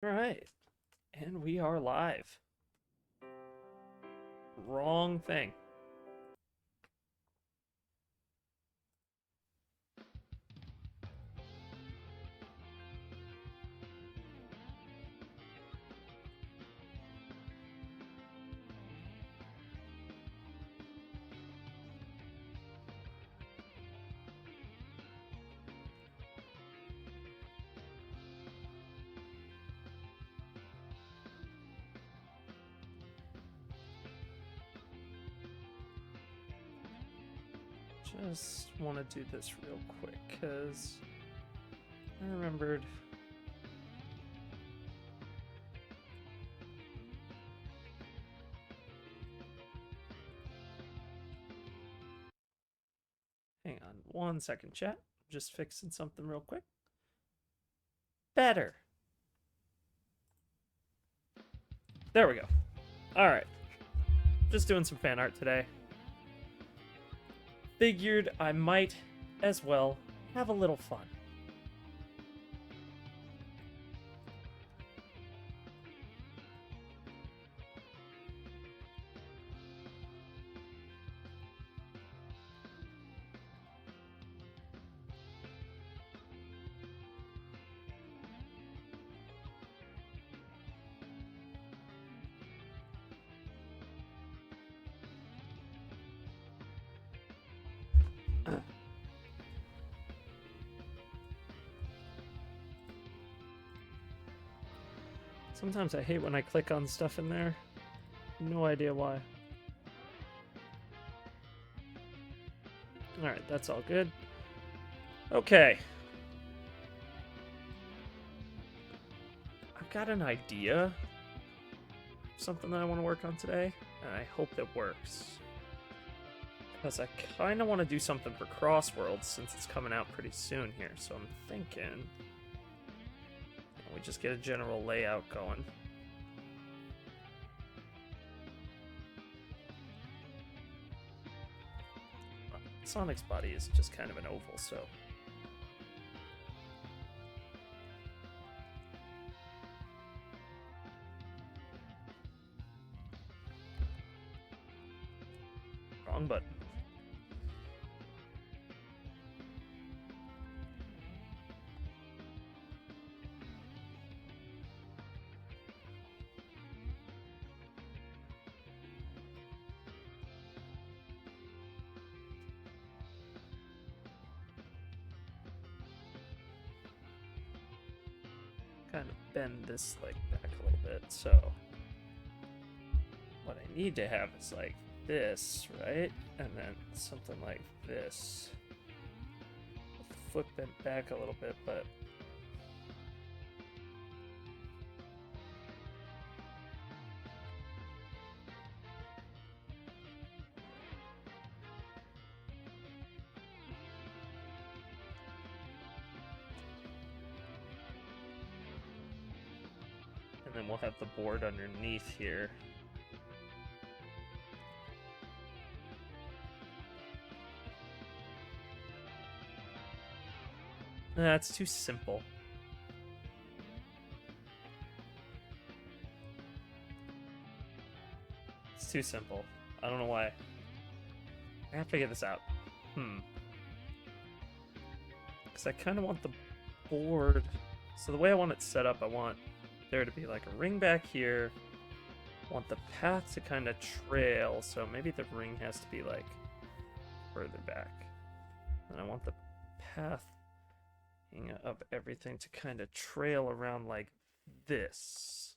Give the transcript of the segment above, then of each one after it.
Alright, and we are live. Wrong thing. Just want to do this real quick because I remembered. Hang on 1 second, chat. Just fixing something real quick. Better. There we go. All right. Just doing some fan art today. Figured I might as well have a little fun. Sometimes I hate when I click on stuff in there. No idea why. Alright, that's all good. Okay. I've got an idea. Something that I want to work on today, and I hope it works. Because I kind of want to do something for Crossworlds since it's coming out pretty soon here, so I'm thinking we just get a general layout going. Sonic's body is just kind of an oval, so wrong button. Kind of bend this like back a little bit, so what I need to have is like this, right? And then something like this. Foot bent back a little bit, but and then we'll have the board underneath here. That's too simple. It's too simple. I don't know why. I have to get this out. Because I kind of want the board. So the way I want it set up, I want there to be like a ring back here. I want the path to kind of trail. So maybe the ring has to be like further back. And I want the path of everything to kind of trail around like this.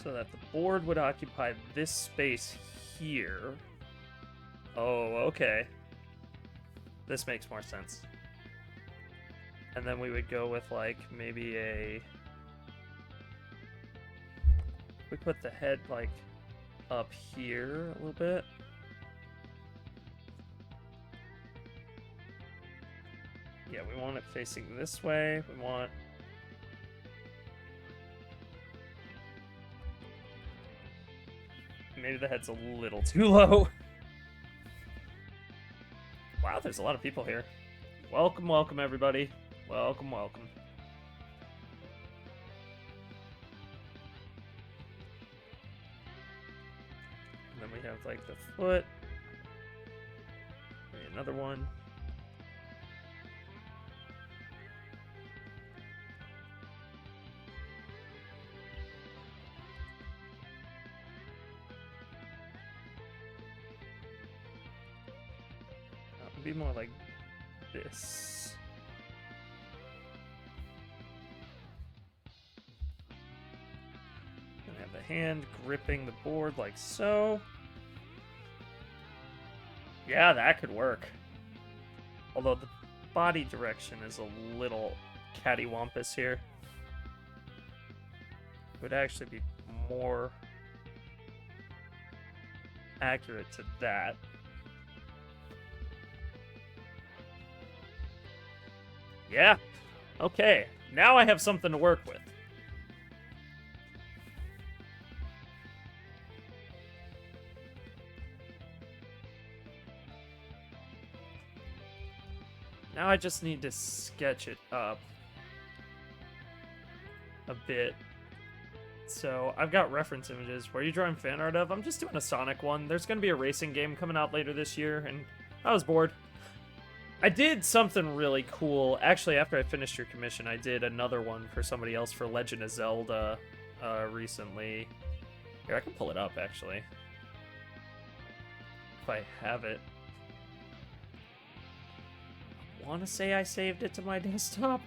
So that the board would occupy this space here. Oh, okay. This makes more sense. And then we would go with like maybe a... We put the head like up here a little bit. Yeah, we want it facing this way. We want Maybe the head's a little too low. Wow, there's a lot of people here. Welcome, welcome, everybody. Welcome, welcome. And then we have, like, the foot. Maybe another one. Be more like this. Gonna have the hand gripping the board like so. Yeah, that could work. Although the body direction is a little cattywampus here. It would actually be more accurate to that. Yeah. Okay. Now I have something to work with. Now I just need to sketch it up a bit. So I've got reference images. Where are you drawing fan art of? I'm just doing a Sonic one. There's going to be a racing game coming out later this year, and I was bored. I did something really cool. Actually, after I finished your commission, I did another one for somebody else for Legend of Zelda recently. Here, I can pull it up, actually. If I have it. I want to say I saved it to my desktop.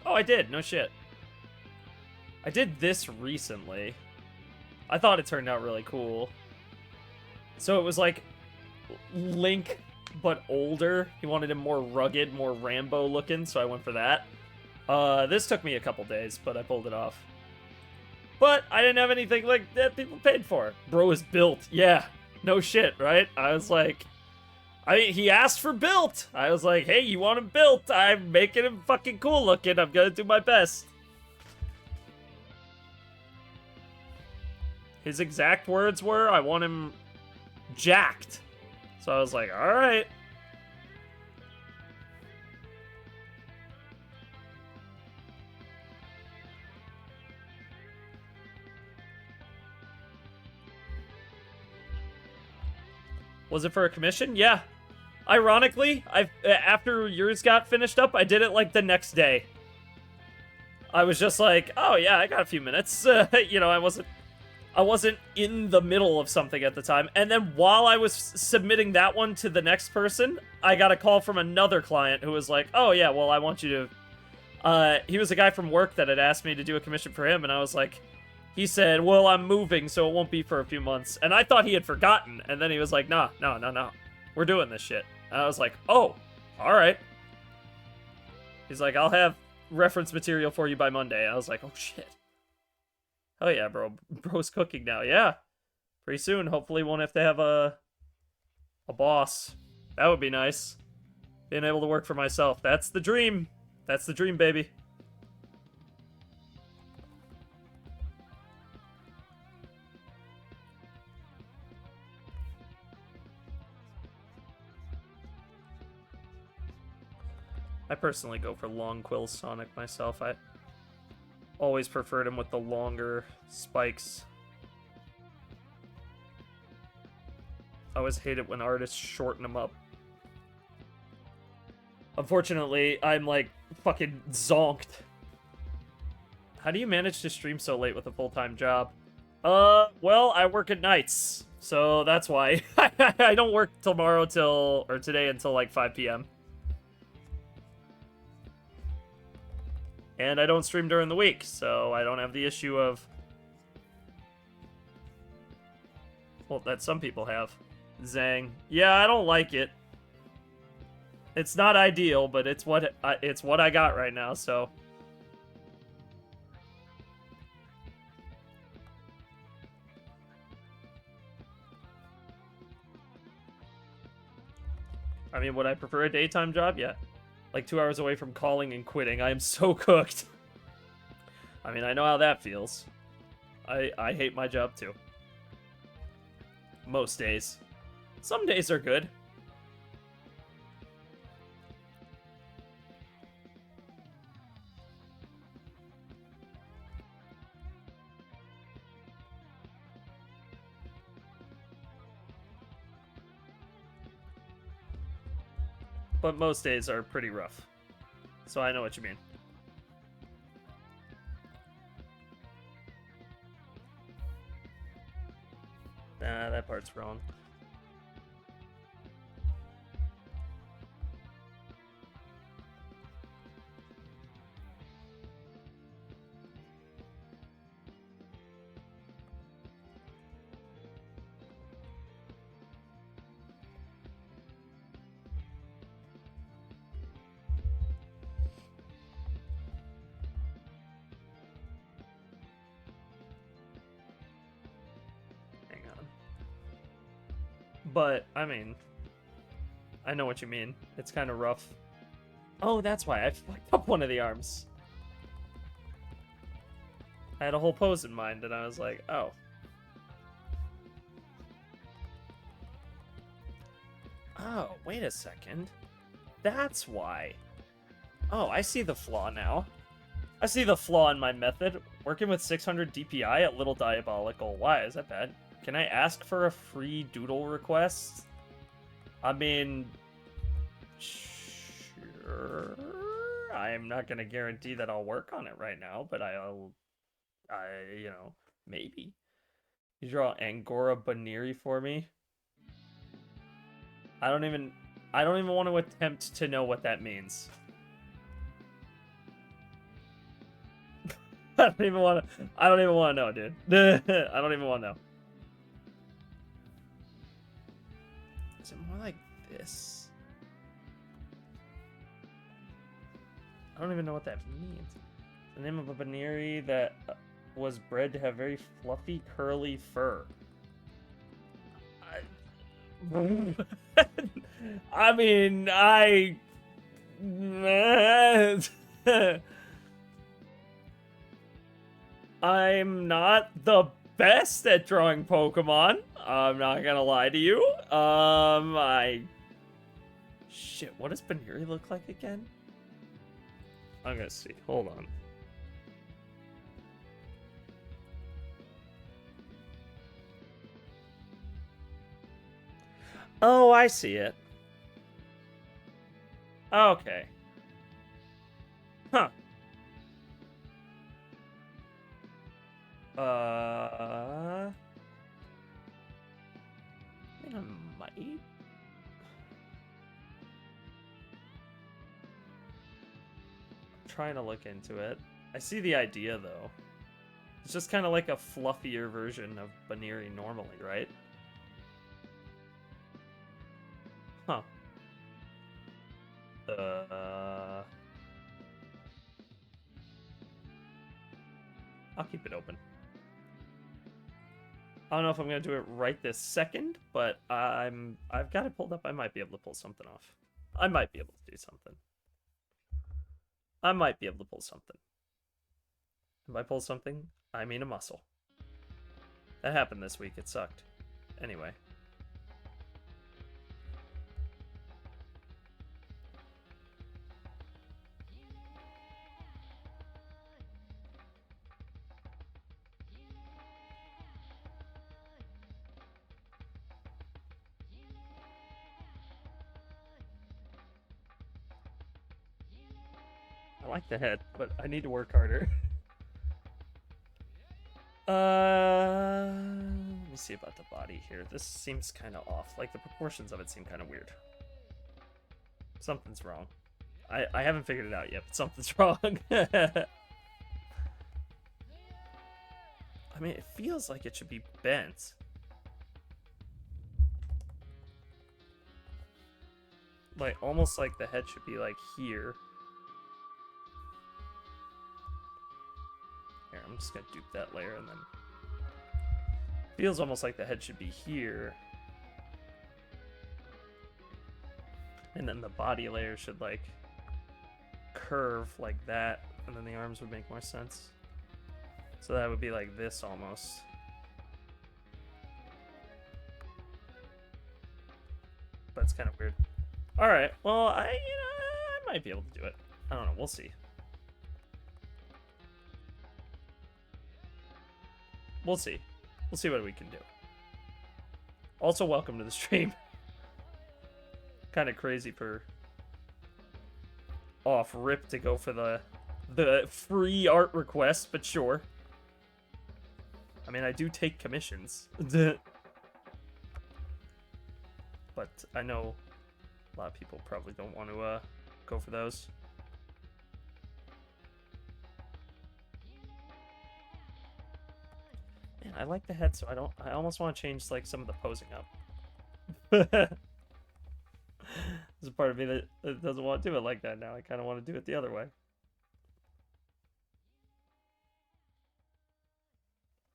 Oh, I did. No shit. I did this recently. I thought it turned out really cool. So it was like Link, but older. He wanted him more rugged, more Rambo looking, so I went for that. This took me a couple days, but I pulled it off. But I didn't have anything like that people paid for. Bro is built. Yeah, no shit, right? I was like, he asked for built. I was like, hey, you want him built? I'm making him fucking cool looking. I'm gonna do my best. His exact words were, I want him jacked. So I was like, all right. Was it for a commission? Yeah. Ironically, after yours got finished up, I did it like the next day. I was just like, oh yeah, I got a few minutes. You know, I wasn't in the middle of something at the time. And then while I was submitting that one to the next person, I got a call from another client who was like, oh yeah, well, I want you to... he was a guy from work that had asked me to do a commission for him, and I was like... He said, well, I'm moving, so it won't be for a few months. And I thought he had forgotten, and then he was like, no. We're doing this shit. And I was like, oh, all right. He's like, I'll have reference material for you by Monday. I was like, oh shit. Oh yeah, bro. Bro's cooking now. Yeah. Pretty soon, hopefully won't have to have a boss. That would be nice. Being able to work for myself. That's the dream. That's the dream, baby. I personally go for long quill Sonic myself. I always preferred him with the longer spikes. I always hate it when artists shorten them up. Unfortunately, I'm like fucking zonked. How do you manage to stream so late with a full-time job? Well, I work at nights, so that's why. I don't work today until like 5 p.m. And I don't stream during the week, so I don't have the issue of... Well, that some people have. Zang. Yeah, I don't like it. It's not ideal, but it's what I got right now, so... I mean, would I prefer a daytime job? Yeah. Like 2 hours away from calling and quitting. I am so cooked. I mean, I know how that feels. I hate my job too. most days. Some days are good. But most days are pretty rough. So I know what you mean. Nah, that part's wrong. But, I mean, I know what you mean. It's kind of rough. Oh, that's why I fucked up one of the arms. I had a whole pose in mind, and I was like, oh. Oh, wait a second. That's why. Oh, I see the flaw now. I see the flaw in my method. Working with 600 DPI at Little Diabolical. Why? Is that bad? Can I ask for a free doodle request? I mean, sure. I'm not going to guarantee that I'll work on it right now, but you know, maybe. You draw Angora Baniri for me? I don't even want to attempt to know what that means. I don't even want to know, dude. I don't even want to know. Is it more like this? I don't even know what that means. The name of a Baniri that was bred to have very fluffy, curly fur. I mean, I'm not the best at drawing Pokemon. I'm not gonna lie to you. Shit, what does Baniri look like again? I'm gonna see. Hold on. Oh, I see it. Okay. Huh. I think I might. I'm trying to look into it. I see the idea, though. It's just kind of like a fluffier version of Baniri normally, right? Huh. I'll keep it open. I don't know if I'm gonna do it right this second, but I've got it pulled up. I might be able to pull something off. I might be able to do something. I might be able to pull something. And by pull something, I mean a muscle. That happened this week. It sucked. Anyway. I like the head, but I need to work harder. Let me see about the body here. This seems kind of off. Like, the proportions of it seem kind of weird. Something's wrong. I haven't figured it out yet, but something's wrong. I mean, it feels like it should be bent. Like, almost like the head should be, like, here. Here, I'm just gonna dupe that layer and then... Feels almost like the head should be here. And then the body layer should, like, curve like that. And then the arms would make more sense. So that would be like this almost. That's kind of weird. All right. Well, I might be able to do it. I don't know. We'll see. We'll see. We'll see what we can do. Also, welcome to the stream. Kind of crazy for off rip to go for the free art request, but sure. I mean, I do take commissions. But I know a lot of people probably don't want to go for those. Man, I like the head, so I almost want to change like some of the posing up. There's a part of me that doesn't want to do it like that now. I kind of want to do it the other way.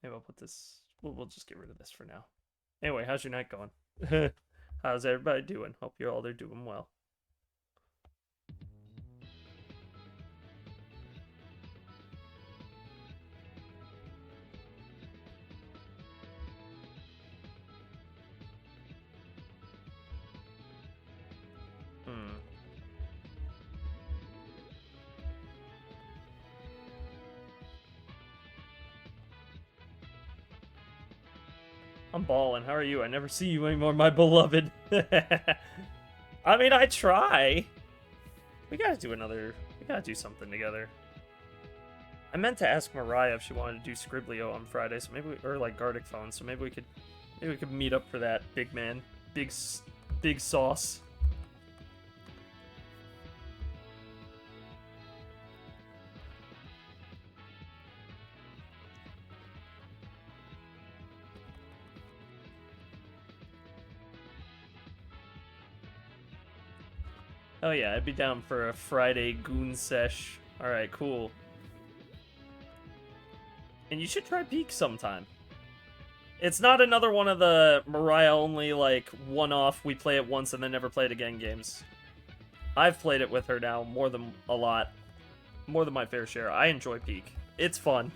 Maybe I'll put this... We'll just get rid of this for now. Anyway, how's your night going? How's everybody doing? Hope you're all there doing well. I'm balling. How are you? I never see you anymore, my beloved. I mean, I try. We gotta do something together. I meant to ask Mariah if she wanted to do Scriblio on Friday, so maybe or like Gardic Phone, so maybe we could meet up for that, big man. Big sauce. Oh yeah, I'd be down for a Friday goon sesh. Alright, cool. And you should try Peak sometime. It's not another one of the Mariah only, like, one-off, we play it once and then never play it again games. I've played it with her now more than a lot. More than my fair share. I enjoy Peak. It's fun.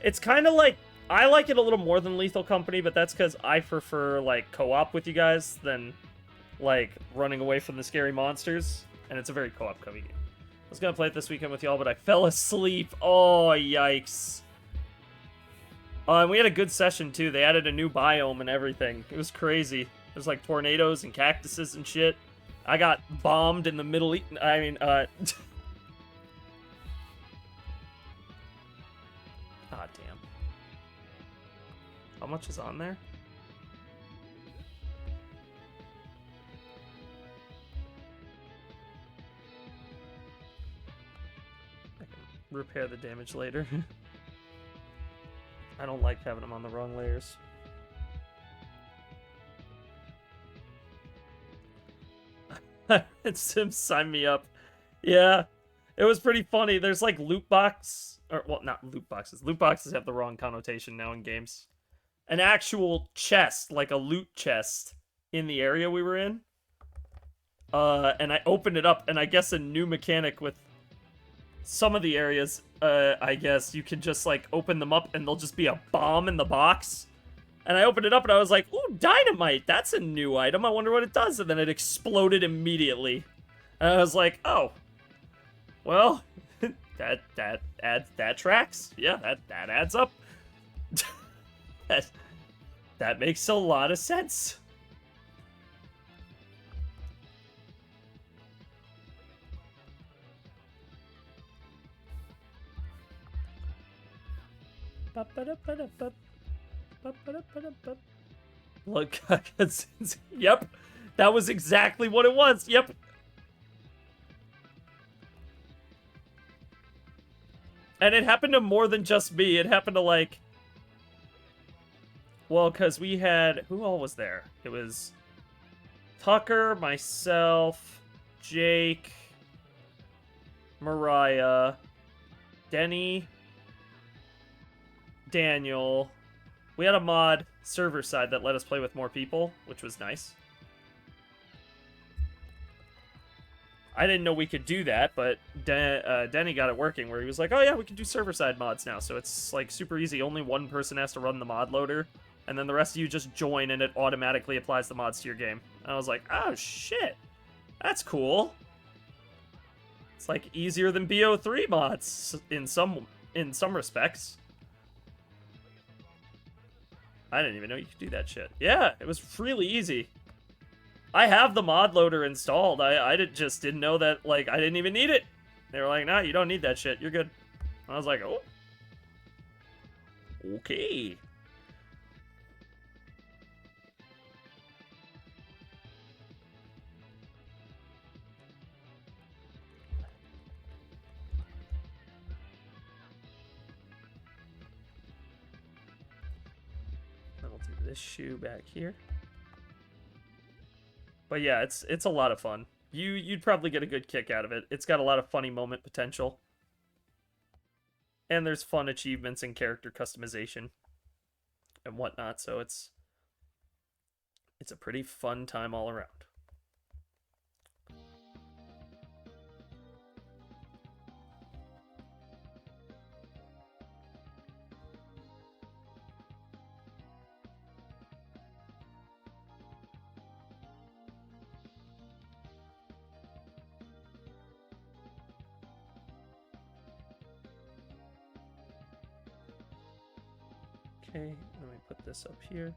It's kind of like... I like it a little more than Lethal Company, but that's because I prefer, like, co-op with you guys than... like, running away from the scary monsters, and it's a very co-op game. I was gonna play it this weekend with y'all, but I fell asleep. Oh, yikes. And we had a good session, too. They added a new biome and everything. It was crazy. There's, like, tornadoes and cactuses and shit. I got bombed in the Middle East. I mean, Ah, damn. How much is on there? Repair the damage later. I don't like having them on the wrong layers. Sim signed me up. Yeah, it was pretty funny. There's like loot box, or well, not loot boxes. Loot boxes have the wrong connotation now in games. An actual chest, like a loot chest, in the area we were in. And I opened it up, and I guess a new mechanic with some of the areas, I guess, you can just, like, open them up and there'll just be a bomb in the box. And I opened it up and I was like, ooh, dynamite! That's a new item. I wonder what it does. And then it exploded immediately. And I was like, oh. Well, that tracks. Yeah, that adds up. that makes a lot of sense. Look, yep, that was exactly what it was. Yep. And it happened to more than just me. It happened to, like... Well, because we had... Who all was there? It was Tucker, myself, Jake, Mariah, Denny, Daniel. We had a mod server side that let us play with more people, which was nice. I didn't know we could do that, but Denny got it working where he was like, oh yeah, we can do server side mods now. So it's like super easy. Only one person has to run the mod loader and then the rest of you just join, and it automatically applies the mods to your game. And I was like, oh shit, that's cool. It's like easier than BO3 mods in some respects. I didn't even know you could do that shit. Yeah, it was really easy. I have the mod loader installed. I just didn't know that, like, I didn't even need it. They were like, nah, you don't need that shit. You're good. I was like, oh. Okay. Then we'll do this shoe back here. But yeah, it's a lot of fun. You'd probably get a good kick out of it. It's got a lot of funny moment potential. And there's fun achievements and character customization and whatnot, so it's a pretty fun time all around. Okay, let me put this up here.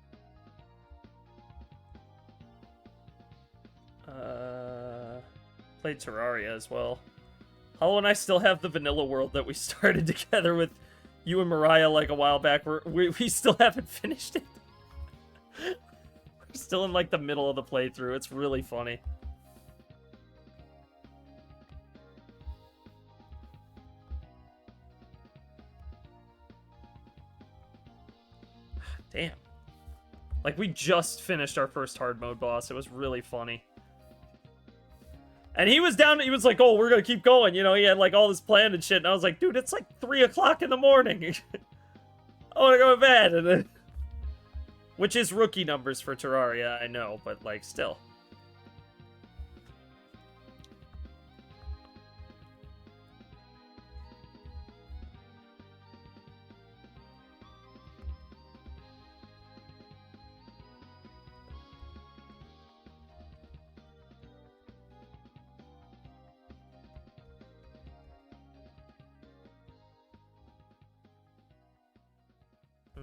Played Terraria as well. Hollow and I still have the vanilla world that we started together with you and Mariah like a while back. We still haven't finished it. We're still in like the middle of the playthrough. It's really funny. Damn. Like, we just finished our first hard mode boss. It was really funny. And he was down, he was like, oh, we're gonna keep going, you know, he had like all this planned and shit, and I was like, dude, it's like 3 o'clock in the morning. I wanna go to bed, and then... Which is rookie numbers for Terraria, I know, but like, still.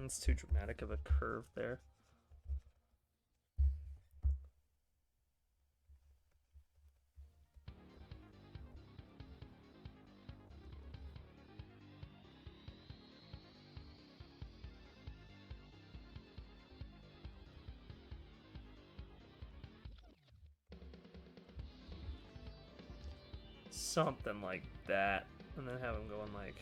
It's too dramatic of a curve there. Something like that. And then have him going like...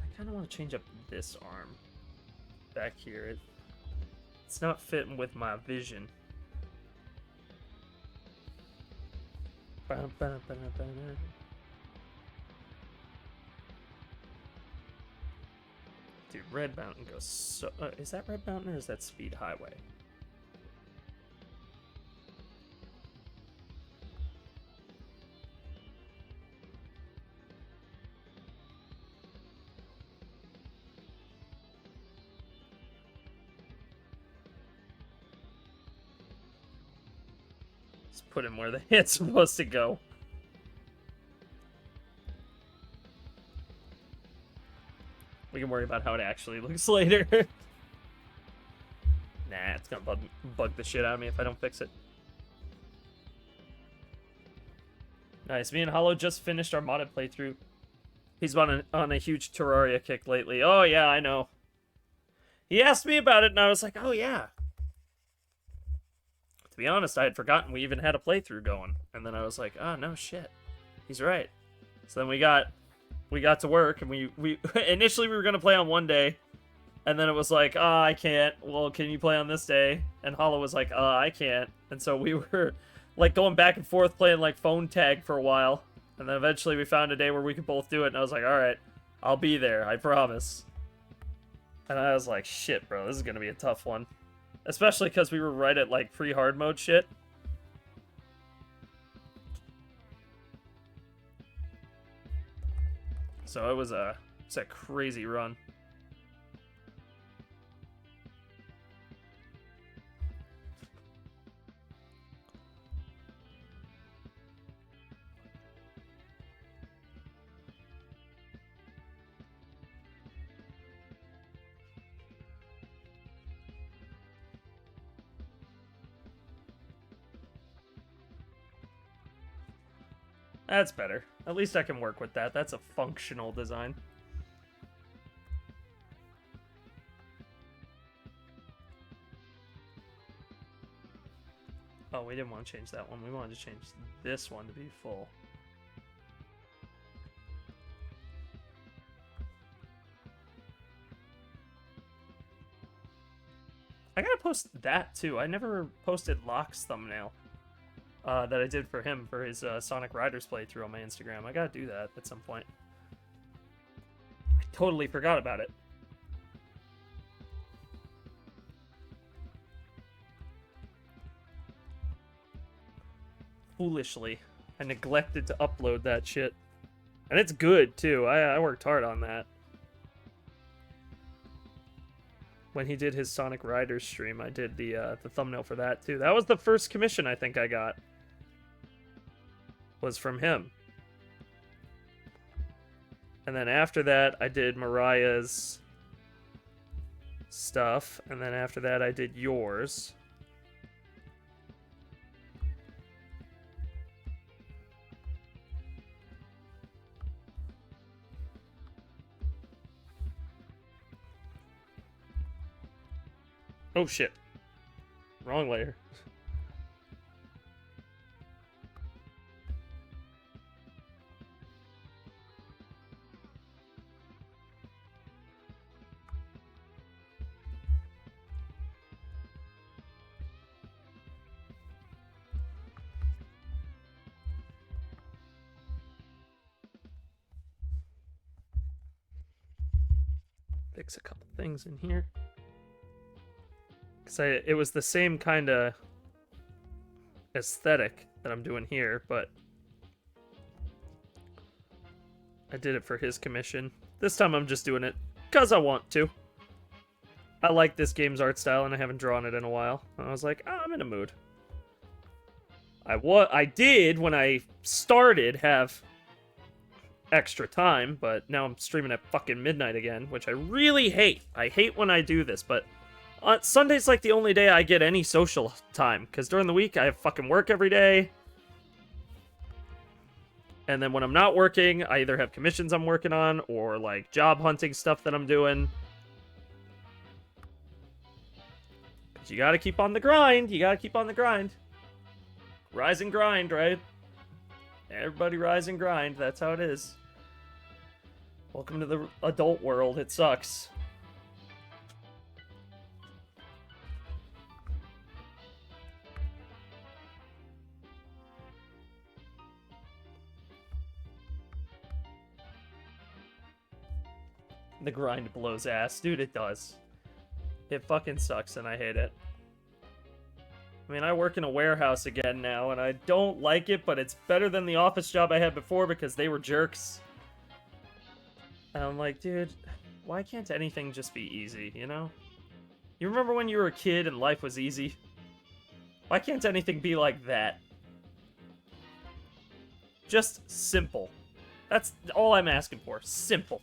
I kind of want to change up this arm back here. It's not fitting with my vision. Dude, Red Mountain goes so... is that Red Mountain or is that Speed Highway? Just put him where the hit's supposed to go. We can worry about how it actually looks later. Nah, it's gonna bug the shit out of me if I don't fix it. Nice. Me and Hollow just finished our modded playthrough. He's on a huge Terraria kick lately. Oh, yeah, I know. He asked me about it, and I was like, oh, yeah. To be honest, I had forgotten we even had a playthrough going. And then I was like, oh, no, shit. He's right. So then we got to work, and we initially we were going to play on one day. And then it was like, oh, I can't. Well, can you play on this day? And Hollow was like, I can't. And so we were, like, going back and forth playing, like, phone tag for a while. And then eventually we found a day where we could both do it. And I was like, all right, I'll be there. I promise. And I was like, shit, bro, this is going to be a tough one. Especially because we were right at, like, pre-hard mode shit. So it was a crazy run. That's better. At least I can work with that. That's a functional design. Oh, we didn't want to change that one. We wanted to change this one to be full. I gotta post that too. I never posted Locke's thumbnail that I did for him for his Sonic Riders playthrough on my Instagram. I gotta do that at some point. I totally forgot about it. Foolishly, I neglected to upload that shit. And it's good, too. I worked hard on that. When he did his Sonic Riders stream, I did the thumbnail for that, too. That was the first commission I think I got. Was from him. And then after that, I did Mariah's stuff. And then after that, I did yours. Oh shit. Wrong layer. Fix a couple things in here. Because it was the same kind of aesthetic that I'm doing here, but I did it for his commission. This time I'm just doing it because I want to. I like this game's art style, and I haven't drawn it in a while. I was like, oh, I'm in a mood. I did, when I started, have extra time, but now I'm streaming at fucking midnight again, which I really hate. I hate when I do this, but Sunday's like the only day I get any social time, because during the week I have fucking work every day. And then when I'm not working, I either have commissions I'm working on, or like job hunting stuff that I'm doing. But you gotta keep on the grind. You gotta keep on the grind. Rise and grind, right? Everybody rise and grind. That's how it is. Welcome to the adult world. It sucks. The grind blows ass. Dude, it does. It fucking sucks and I hate it. I mean, I work in a warehouse again now, and I don't like it, but it's better than the office job I had before because they were jerks. And I'm like, dude, why can't anything just be easy, you know? You remember when you were a kid and life was easy? Why can't anything be like that? Just simple. That's all I'm asking for. Simple.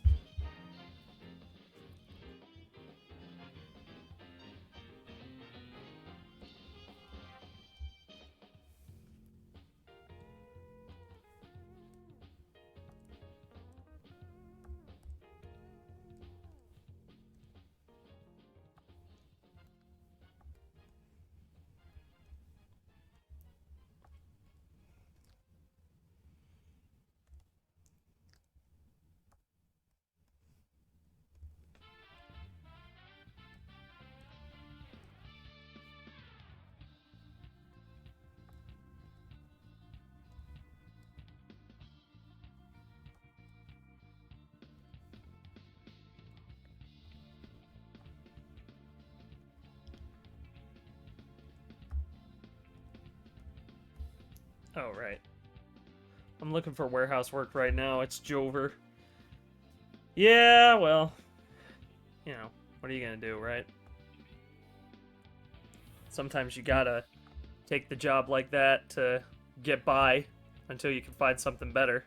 Oh, right. I'm looking for warehouse work right now. It's Jover. Yeah, well, you know, what are you gonna do, right? Sometimes you gotta take the job like that to get by until you can find something better.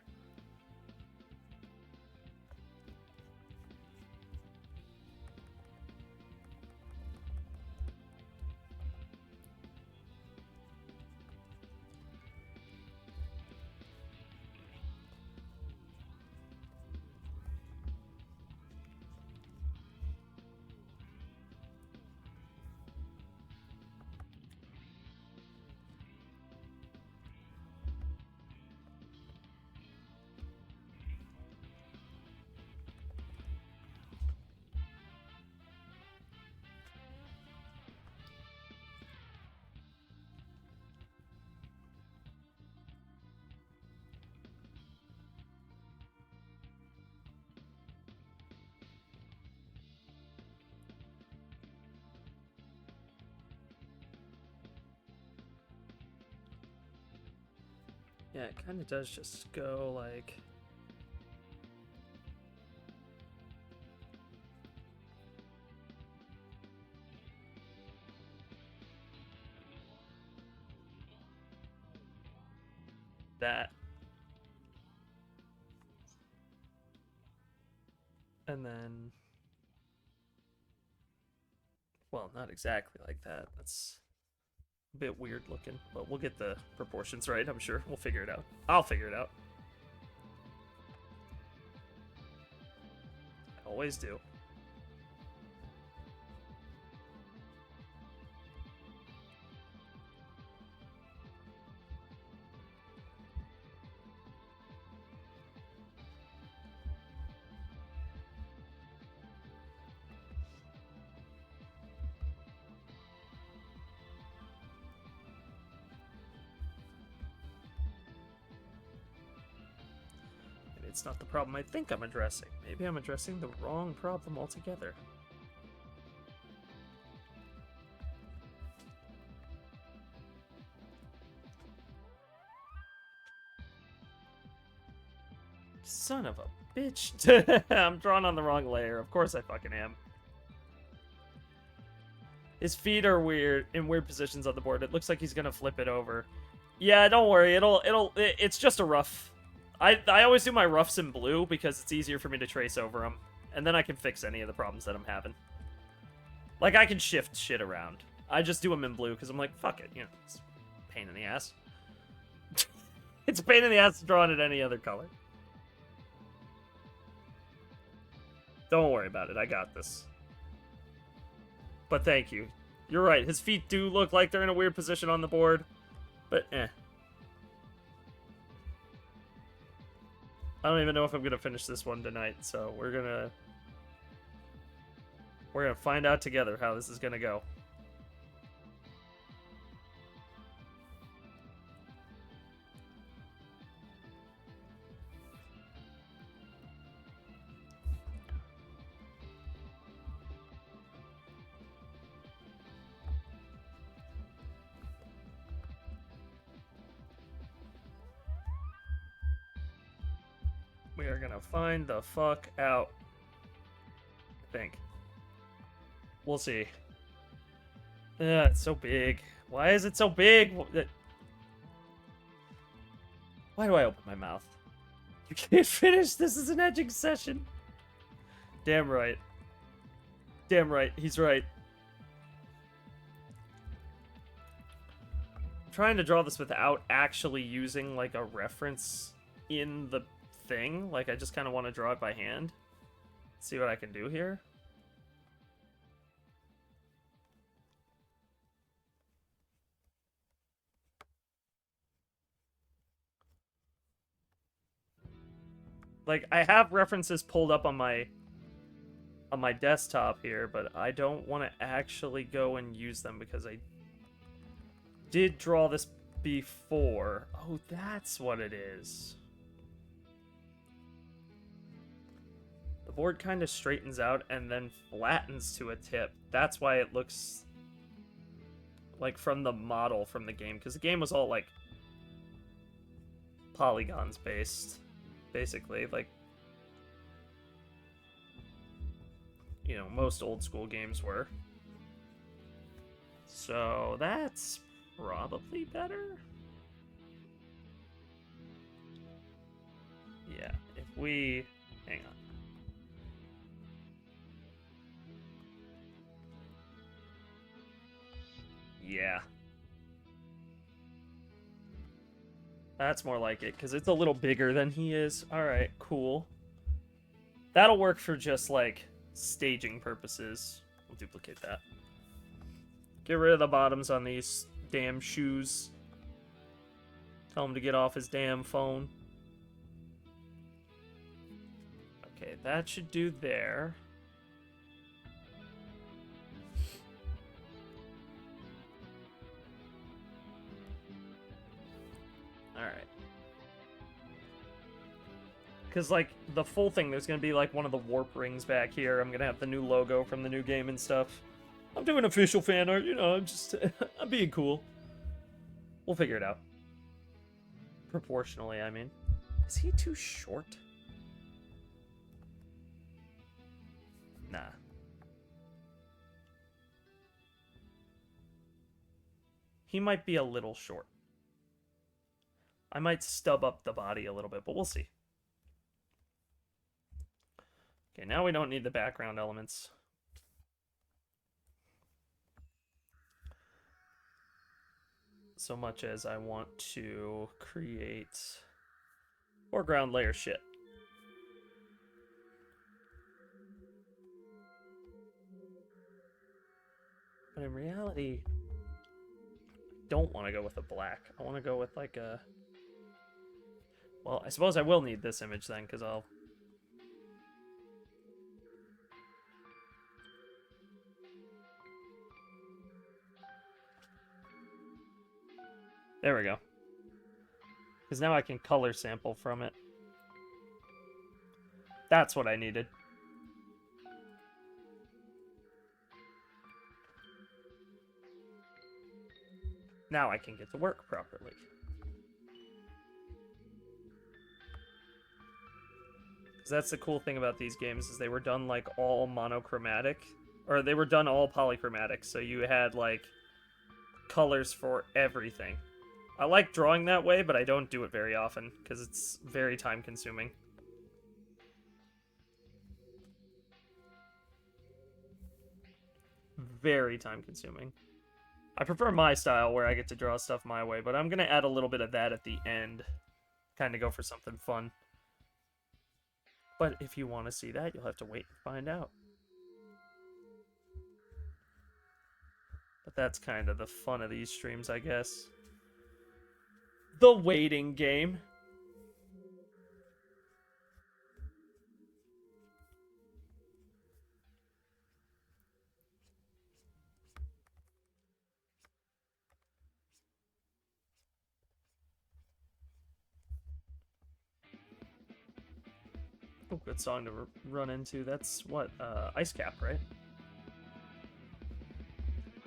Yeah, it kind of does just go like... that. And then... Well, not exactly like that. That's a bit weird looking, but we'll get the proportions right, I'm sure. We'll figure it out. I'll figure it out. I always do. Maybe it's not the problem I think I'm addressing. Maybe I'm addressing the wrong problem altogether. Son of a bitch. I'm drawn on the wrong layer. Of course I fucking am. His feet are weird, in weird positions on the board. It looks like he's gonna flip it over. Yeah, don't worry. It's just a rough. I always do my roughs in blue because it's easier for me to trace over them. And then I can fix any of the problems that I'm having. Like, I can shift shit around. I just do them in blue because I'm like, fuck it. You know, it's a pain in the ass. It's a pain in the ass to draw it in any other color. Don't worry about it. I got this. But thank you. You're right. His feet do look like they're in a weird position on the board. But, eh. I don't even know if I'm going to finish this one tonight. So we're going to find out together how this is going to go. We are gonna find the fuck out. I think. We'll see. It's so big. Why is it so big? Why do I open my mouth? You can't finish. This is an edging session. Damn right. Damn right. He's right. I'm trying to draw this without actually using, like, a reference in the thing. Like, I just kind of want to draw it by hand. See what I can do here. Like, I have references pulled up on my desktop here, but I don't want to actually go and use them because I did draw this before. Oh, that's what it is. The board kind of straightens out and then flattens to a tip. That's why it looks like from the model from the game, because the game was all like polygons based, basically. Like, you know, most old school games were. So that's probably better. Yeah, if we... Hang on. Yeah. That's more like it, because it's a little bigger than he is. Alright, cool. That'll work for just, like, staging purposes. We'll duplicate that. Get rid of the bottoms on these damn shoes. Tell him to get off his damn phone. Okay, that should do there. Alright. Because, like, the full thing, there's going to be, like, one of the warp rings back here. I'm going to have the new logo from the new game and stuff. I'm doing official fan art, you know, I'm just... I'm being cool. We'll figure it out. Proportionally, I mean. Is he too short? Nah. He might be a little short. I might stub up the body a little bit, but we'll see. Okay, now we don't need the background elements. So much as I want to create foreground layer shit. But in reality, I don't want to go with a black. I want to go with like a... Well, I suppose I will need this image then, because I'll... There we go. Because now I can color sample from it. That's what I needed. Now I can get to work properly. Because that's the cool thing about these games, is they were done like all monochromatic. Or they were done all polychromatic, so you had like colors for everything. I like drawing that way, but I don't do it very often, because it's very time consuming. Very time consuming. I prefer my style, where I get to draw stuff my way, but I'm going to add a little bit of that at the end. Kind of go for something fun. But if you want to see that, you'll have to wait and find out. But that's kind of the fun of these streams, I guess. The waiting game. Oh, good song to run into. That's what, Ice Cap, right?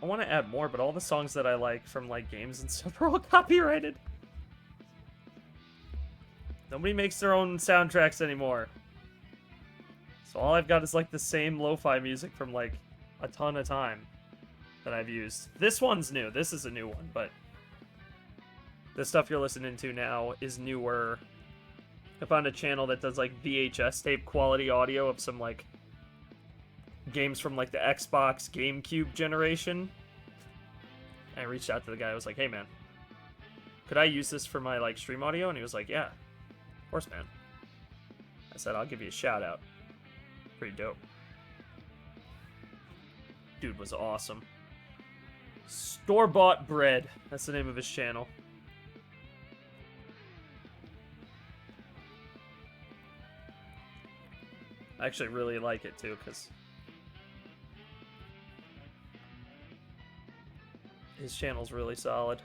I want to add more, but all the songs that I like from like games and stuff are all copyrighted. Nobody makes their own soundtracks anymore. So all I've got is like the same lo-fi music from like a ton of time that I've used. This one's new. This is a new one, but the stuff you're listening to now is newer. I found a channel that does like VHS tape quality audio of some like games from like the Xbox GameCube generation. And I reached out to the guy. I was like, hey man, could I use this for my like stream audio? And he was like, yeah, of course, man. I said, I'll give you a shout out. Pretty dope. Dude was awesome. Store-bought bread. That's the name of his channel. I actually really like it too, because his channel's really solid.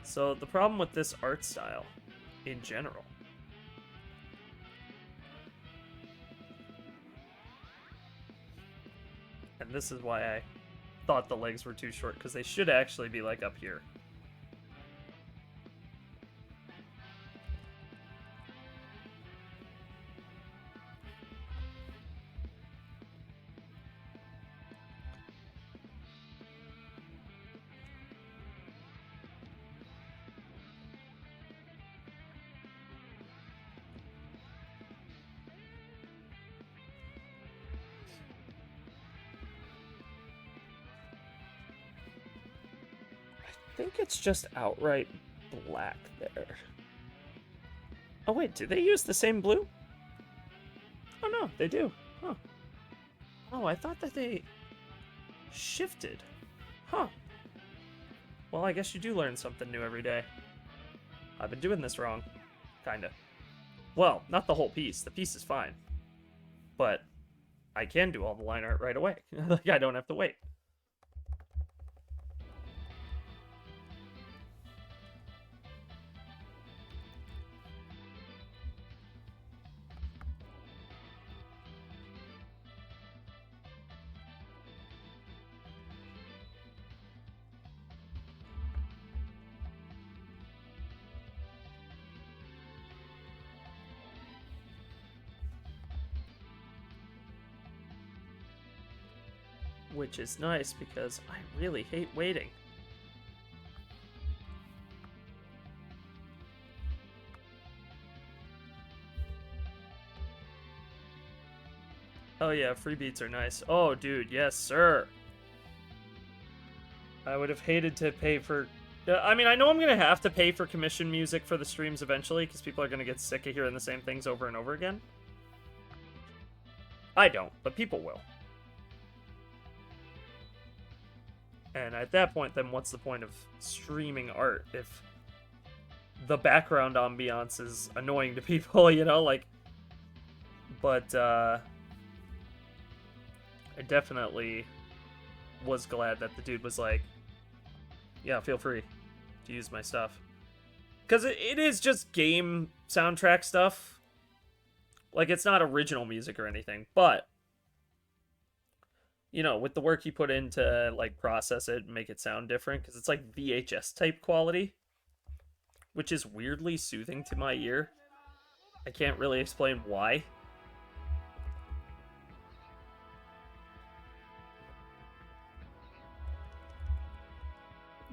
So the problem with this art style, in general, and this is why I thought the legs were too short, because they should actually be, like, up here. I think it's just outright black there. Oh wait, do they use the same blue? Oh no, they do. Huh. Oh, I thought that they shifted. Huh. Well, I guess you do learn something new every day. I've been doing this wrong. Kinda. Well, not the whole piece. The piece is fine. But I can do all the line art right away. Like, I don't have to wait. Which is nice because I really hate waiting. Oh yeah, free beats are nice. Oh dude, yes sir. I would have hated to pay for... I mean, I know I'm going to have to pay for commission music for the streams eventually, because people are going to get sick of hearing the same things over and over again. I don't, but people will. And at that point, then what's the point of streaming art if the background ambiance is annoying to people, you know? Like, but I definitely was glad that the dude was like, yeah, feel free to use my stuff. Because it is just game soundtrack stuff. Like, it's not original music or anything, but... you know, with the work you put in to, like, process it and make it sound different, because it's, like, VHS-type quality, which is weirdly soothing to my ear. I can't really explain why.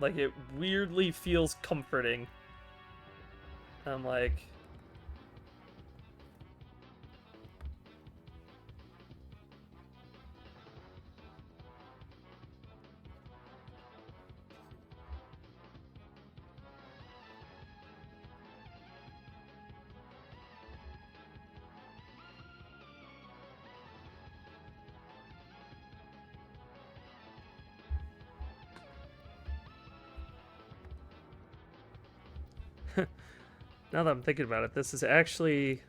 Like, it weirdly feels comforting. I'm like... Now that I'm thinking about it, this is actually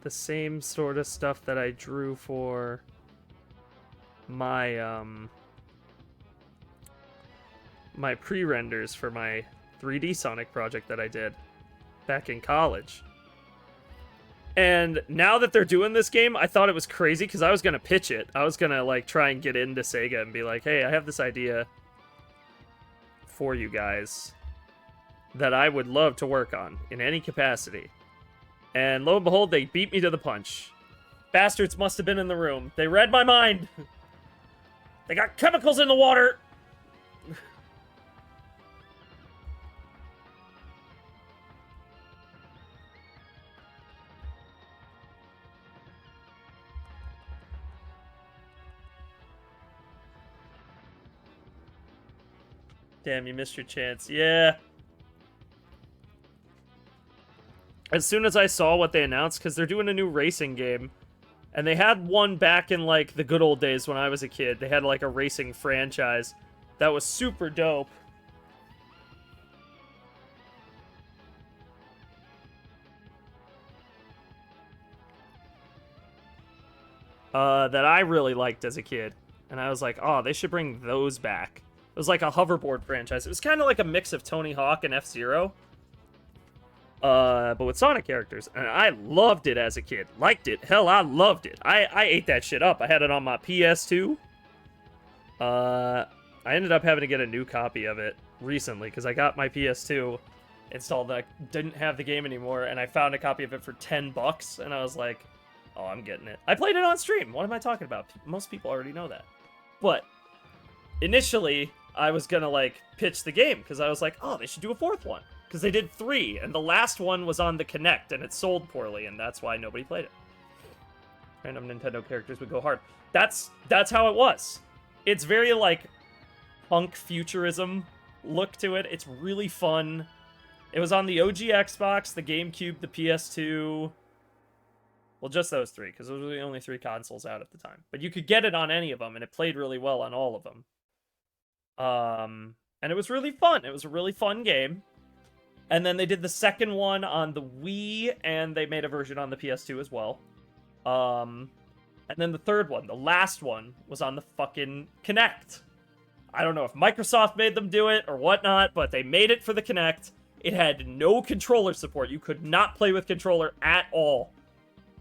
the same sort of stuff that I drew for my my pre-renders for my 3D Sonic project that I did back in college. And now that they're doing this game, I thought it was crazy because I was going to pitch it. I was going to like try and get into Sega and be like, hey, I have this idea for you guys that I would love to work on in any capacity. And lo and behold, they beat me to the punch. Bastards must have been in the room. They read my mind. They got chemicals in the water. Damn, you missed your chance. Yeah. As soon as I saw what they announced, because they're doing a new racing game, and they had one back in, like, the good old days when I was a kid. They had, like, a racing franchise that was super dope. That I really liked as a kid. And I was like, oh, they should bring those back. It was like a hoverboard franchise. It was kind of like a mix of Tony Hawk and F-Zero. But with Sonic characters. And I loved it as a kid. Liked it. Hell, I loved it. I ate that shit up. I had it on my PS2. I ended up having to get a new copy of it recently because I got my PS2 installed and I didn't have the game anymore, and I found a copy of it for $10, and I was like, oh, I'm getting it. I played it on stream. What am I talking about? Most people already know that. But initially, I was gonna like pitch the game because I was like, oh, they should do a fourth one because they did 3, and the last one was on the Kinect, and it sold poorly, and that's why nobody played it. Random Nintendo characters would go hard. That's how it was. It's very like punk futurism look to it. It's really fun. It was on the OG Xbox, the GameCube, the PS2. Well, just those 3, because those were the only 3 consoles out at the time. But you could get it on any of them, and it played really well on all of them. And it was really fun. It was a really fun game. And then they did the second one on the Wii, and they made a version on the PS2 as well. And then the third one, the last one, was on the fucking Kinect. I don't know if Microsoft made them do it or whatnot, but they made it for the Kinect. It had no controller support. You could not play with controller at all.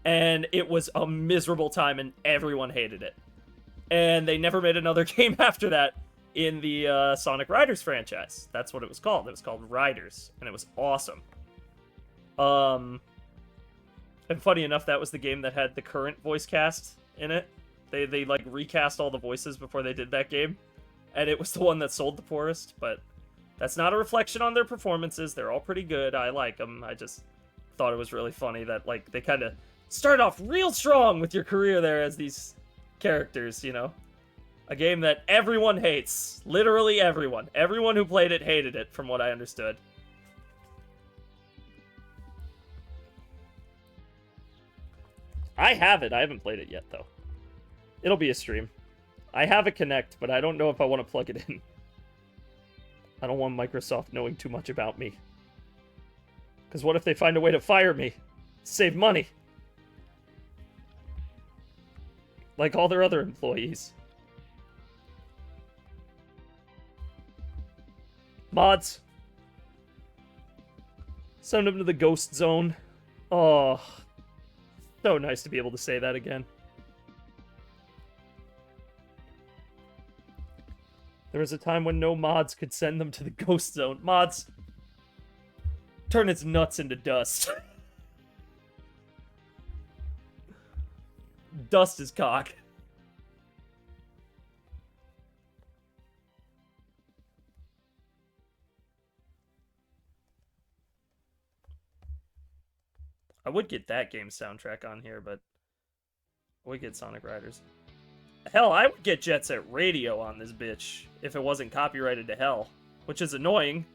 And it was a miserable time, and everyone hated it. And they never made another game after that in the Sonic Riders franchise. That's what it was called. It was called Riders, and it was awesome. And funny enough, that was the game that had the current voice cast in it. They like recast all the voices before they did that game. And it was the one that sold the poorest, but that's not a reflection on their performances. They're all pretty good. I like them. I just thought it was really funny that, like, they kind of start off real strong with your career there as these characters, you know? A game that everyone hates. Literally everyone. Everyone who played it hated it, from what I understood. I have it. I haven't played it yet, though. It'll be a stream. I have a Kinect, but I don't know if I want to plug it in. I don't want Microsoft knowing too much about me. Because what if they find a way to fire me? Save money. Like all their other employees. Mods. Send them to the ghost zone. Oh. So nice to be able to say that again. There was a time when no mods could send them to the ghost zone. Mods, turn its nuts into dust. Dust is cock. I would get that game's soundtrack on here, but I would get Sonic Riders. Hell, I would get Jet Set Radio on this bitch if it wasn't copyrighted to hell. Which is annoying,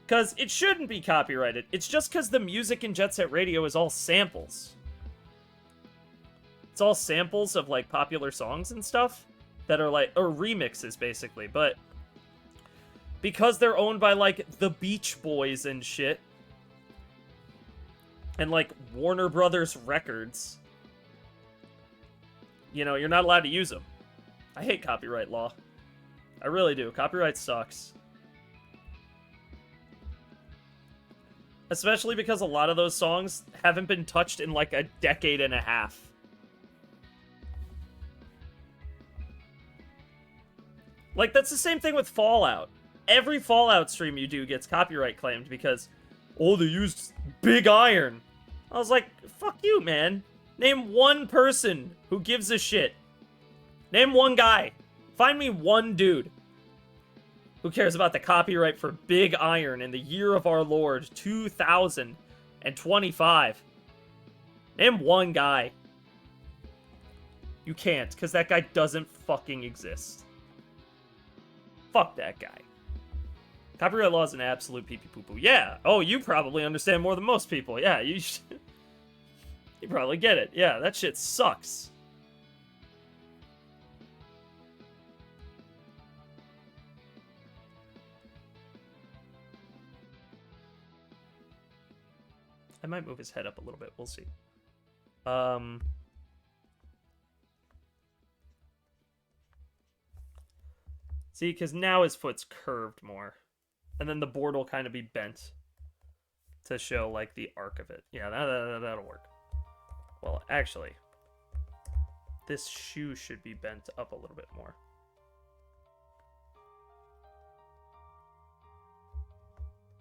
because it shouldn't be copyrighted. It's just because the music in Jet Set Radio is all samples. It's all samples of, like, popular songs and stuff that are, like, or remixes, basically. But because they're owned by, like, the Beach Boys and shit, and, like, Warner Brothers Records, you know, you're not allowed to use them. I hate copyright law. I really do. Copyright sucks. Especially because a lot of those songs haven't been touched in like a decade and a half. Like, that's the same thing with Fallout. Every Fallout stream you do gets copyright claimed because, oh, they used Big Iron. I was like, fuck you, man. Name one person who gives a shit. Name one guy. Find me one dude who cares about the copyright for Big Iron in the year of our Lord, 2025. Name one guy. You can't, because that guy doesn't fucking exist. Fuck that guy. Copyright law is an absolute pee-pee-poo-poo. Yeah. Oh, you probably understand more than most people. Yeah, you probably get it. Yeah, that shit sucks. I might move his head up a little bit. We'll see. See, because now his foot's curved more. And then the board will kind of be bent to show, like, the arc of it. Yeah, that'll work. Well, actually, this shoe should be bent up a little bit more.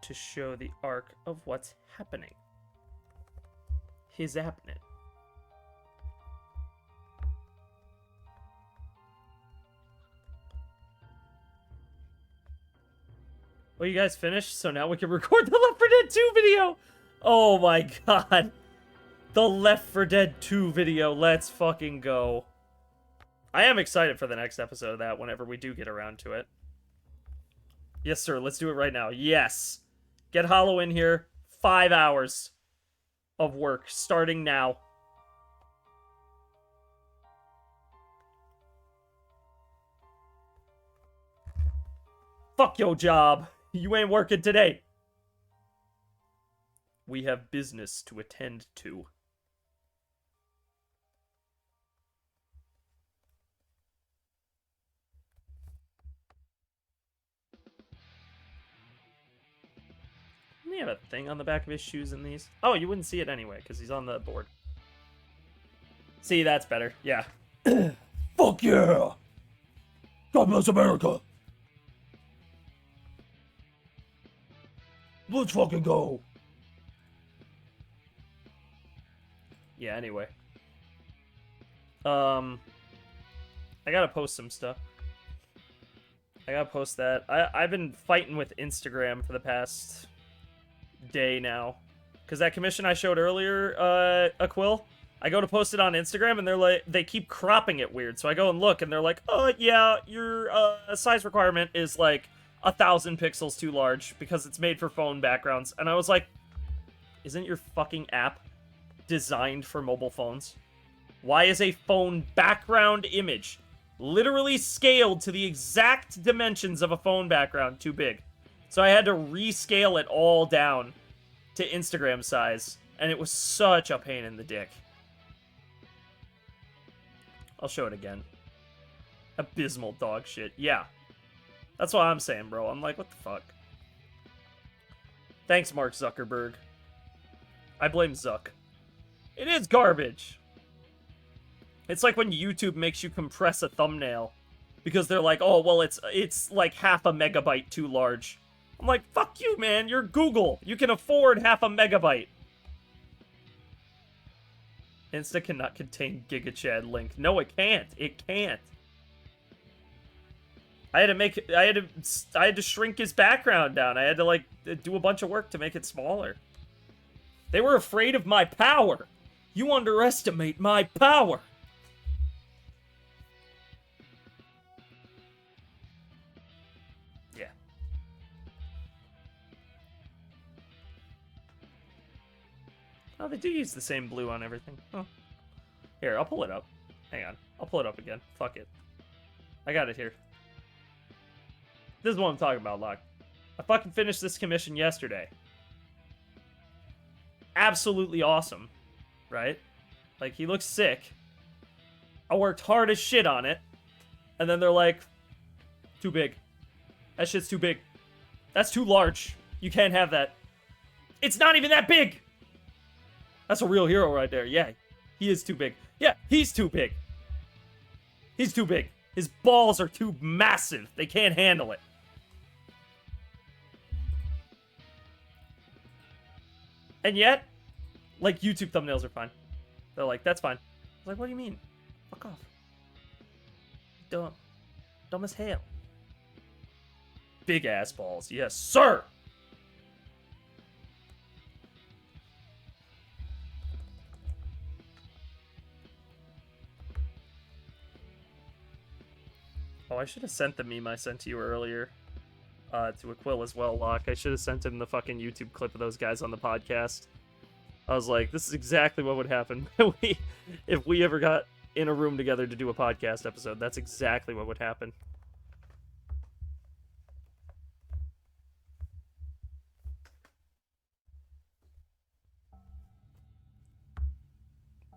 to show the arc of what's happening. His happening. Well, you guys finished, so now we can record the Left 4 Dead 2 video! Oh my god. The Left 4 Dead 2 video, let's fucking go. I am excited for the next episode of that whenever we do get around to it. Yes, sir, let's do it right now. Yes! Get Hollow in here. 5 hours of work, starting now. Fuck your job. You ain't working today. We have business to attend to. Doesn't he have a thing on the back of his shoes in these? Oh, you wouldn't see it anyway, because he's on the board. See, that's better. Yeah. Fuck yeah! God bless America! Let's fucking go! Yeah, anyway. I gotta post some stuff. I gotta post that. I've been fighting with Instagram for the past day now. Because that commission I showed earlier, Aquil, I go to post it on Instagram and they're like, they keep cropping it weird. So I go and look and they're like, oh yeah, your size requirement is like 1,000 pixels too large because it's made for phone backgrounds. And I was like, isn't your fucking app designed for mobile phones? Why is a phone background image literally scaled to the exact dimensions of a phone background too big? So I had to rescale it all down to Instagram size, and it was such a pain in the dick. I'll show it again. Abysmal dog shit. Yeah. That's what I'm saying, bro. I'm like, what the fuck? Thanks, Mark Zuckerberg. I blame Zuck. It is garbage. It's like when YouTube makes you compress a thumbnail because they're like, oh, well, it's like half a megabyte too large. I'm like, fuck you, man. You're Google. You can afford half a megabyte. Insta cannot contain GigaChad link. No, it can't. It can't. I had to shrink his background down. I had to, like, do a bunch of work to make it smaller. They were afraid of my power. You underestimate my power. Yeah. Oh, they do use the same blue on everything. Oh. Here, I'll pull it up. Hang on. I'll pull it up again. Fuck it. I got it here. This is what I'm talking about, Locke. I fucking finished this commission yesterday. Absolutely awesome. Right? Like, he looks sick. I worked hard as shit on it. And then they're like, too big. That shit's too big. That's too large. You can't have that. It's not even that big! That's a real hero right there. Yeah, he is too big. Yeah, he's too big. He's too big. His balls are too massive. They can't handle it. And yet, like, YouTube thumbnails are fine. They're like, that's fine. I was like, what do you mean? Fuck off. Dumb. Dumb as hell. Big ass balls. Yes, sir! Oh, I should have sent the meme I sent to you earlier. To Aquil as well, Locke. I should have sent him the fucking YouTube clip of those guys on the podcast. I was like, this is exactly what would happen if we ever got in a room together to do a podcast episode. That's exactly what would happen.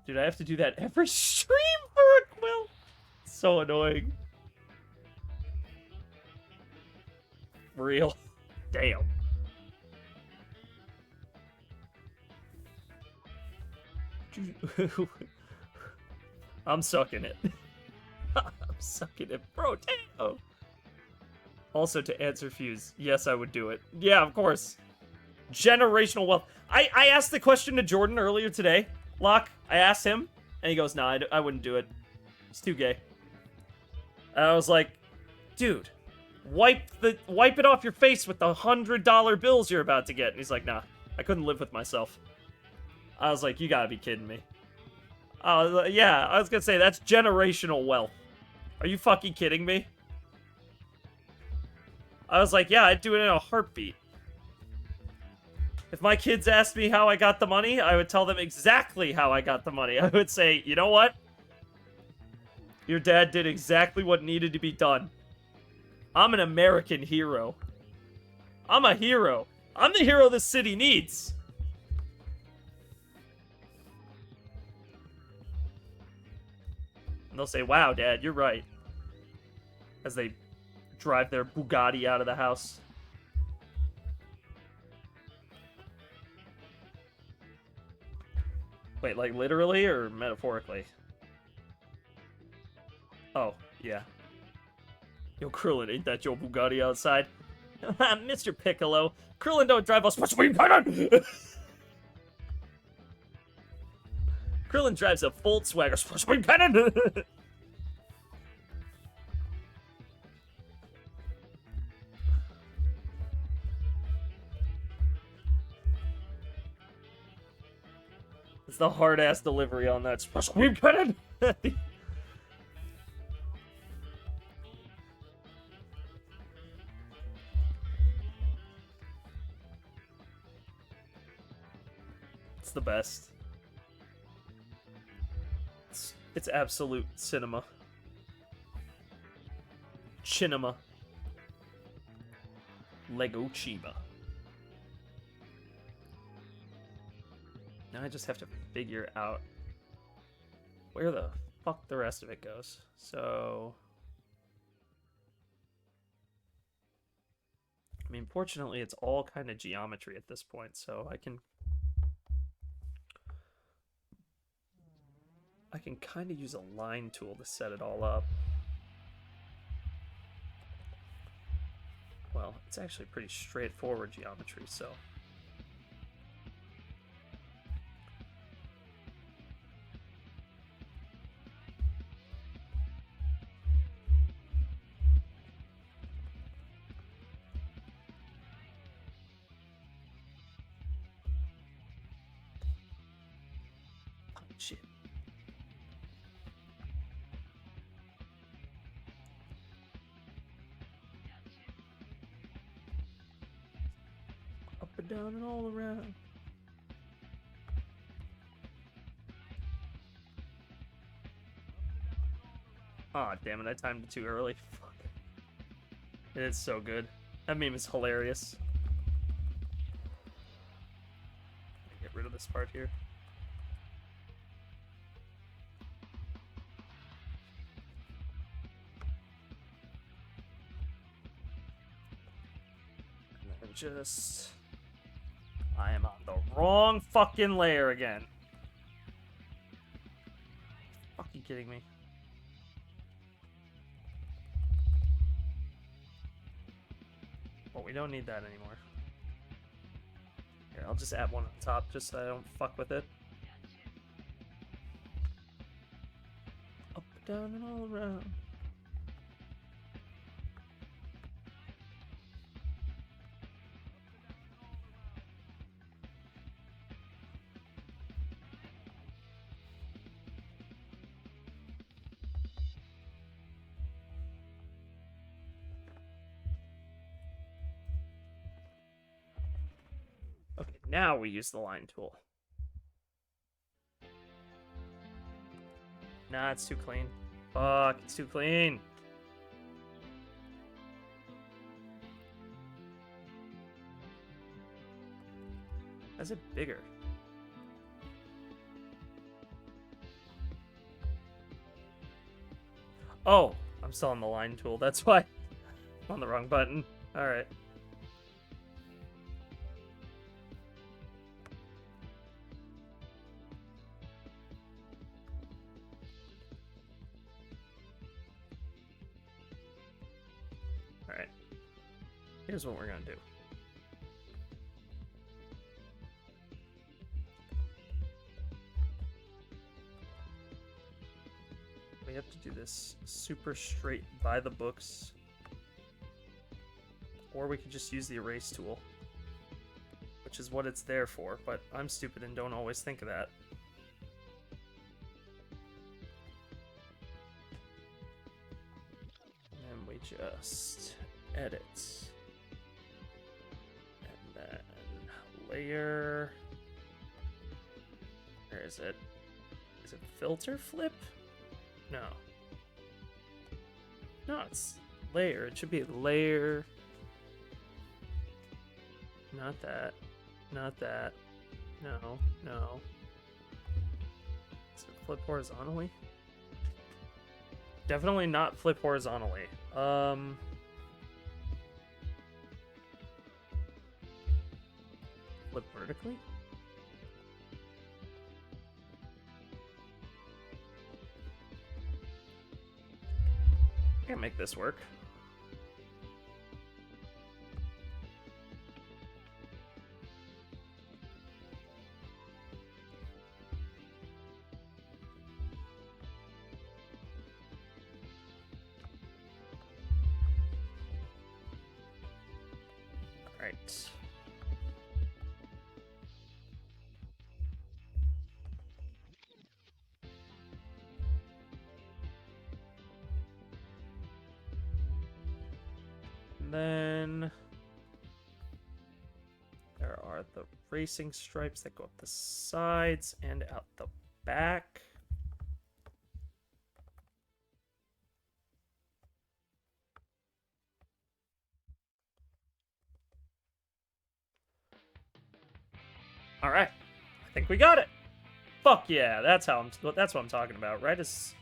Dude, I have to do that every stream for Aquil. So annoying. For real. Damn. I'm sucking it. I'm sucking it. Bro, damn. Also, to answer Fuse, yes, I would do it. Yeah, of course. Generational wealth. I asked the question to Jordan earlier today. Locke, I asked him, and he goes, nah, I wouldn't do it. It's too gay. And I was like, dude, wipe it off your face with the $100 bills you're about to get. And he's like, nah, I couldn't live with myself. I was like, you gotta be kidding me. Yeah, I was gonna say, that's generational wealth. Are you fucking kidding me? I was like, yeah, I'd do it in a heartbeat. If my kids asked me how I got the money, I would tell them exactly how I got the money. I would say, you know what? Your dad did exactly what needed to be done. I'm an American hero. I'm a hero. I'm the hero this city needs. And they'll say, wow, Dad, you're right. As they drive their Bugatti out of the house. Wait, like literally or metaphorically? Oh, yeah. Yo, Krillin, ain't that your Bugatti outside? Mr. Piccolo, Krillin don't drive a swing cannon! Krillin drives a Volkswagen swing cannon! It's the hard-ass delivery on that swing cannon! It's the best. It's absolute cinema. Chinema. Lego Chiba. Now I just have to figure out where the fuck the rest of it goes. So... I mean, fortunately, it's all kind of geometry at this point, so I can kind of use a line tool to set it all up. Well, it's actually pretty straightforward geometry, so... Shit. Up and down and all around. Aw, oh, damn it, I timed it too early. Fuck. It's so good. That meme is hilarious. Get rid of this part here. Just... I am on the wrong fucking layer again. Fuck, you kidding me? Well, we don't need that anymore. Here, I'll just add one on top just so I don't fuck with it. Up, down, and all around. Now we use the line tool. Nah, it's too clean. Fuck, it's too clean. That's it bigger. Oh, I'm still on the line tool. That's why I'm on the wrong button. All right. Here's what we're gonna do. have to do this super straight by the books. Or we could just use the erase tool, which is what it's there for, but I'm stupid and don't always think of that. And we just edit. And then layer. Where is it? Is it filter flip? No. No, it's layer. It should be layer. Not that. Not that. No, no. Is it flip horizontally? Definitely not flip horizontally. Flip vertically? I can make this work. Right. And then there are the racing stripes that go up the sides and out the back. All right, I think we got it. Fuck yeah, that's what I'm talking about. Right as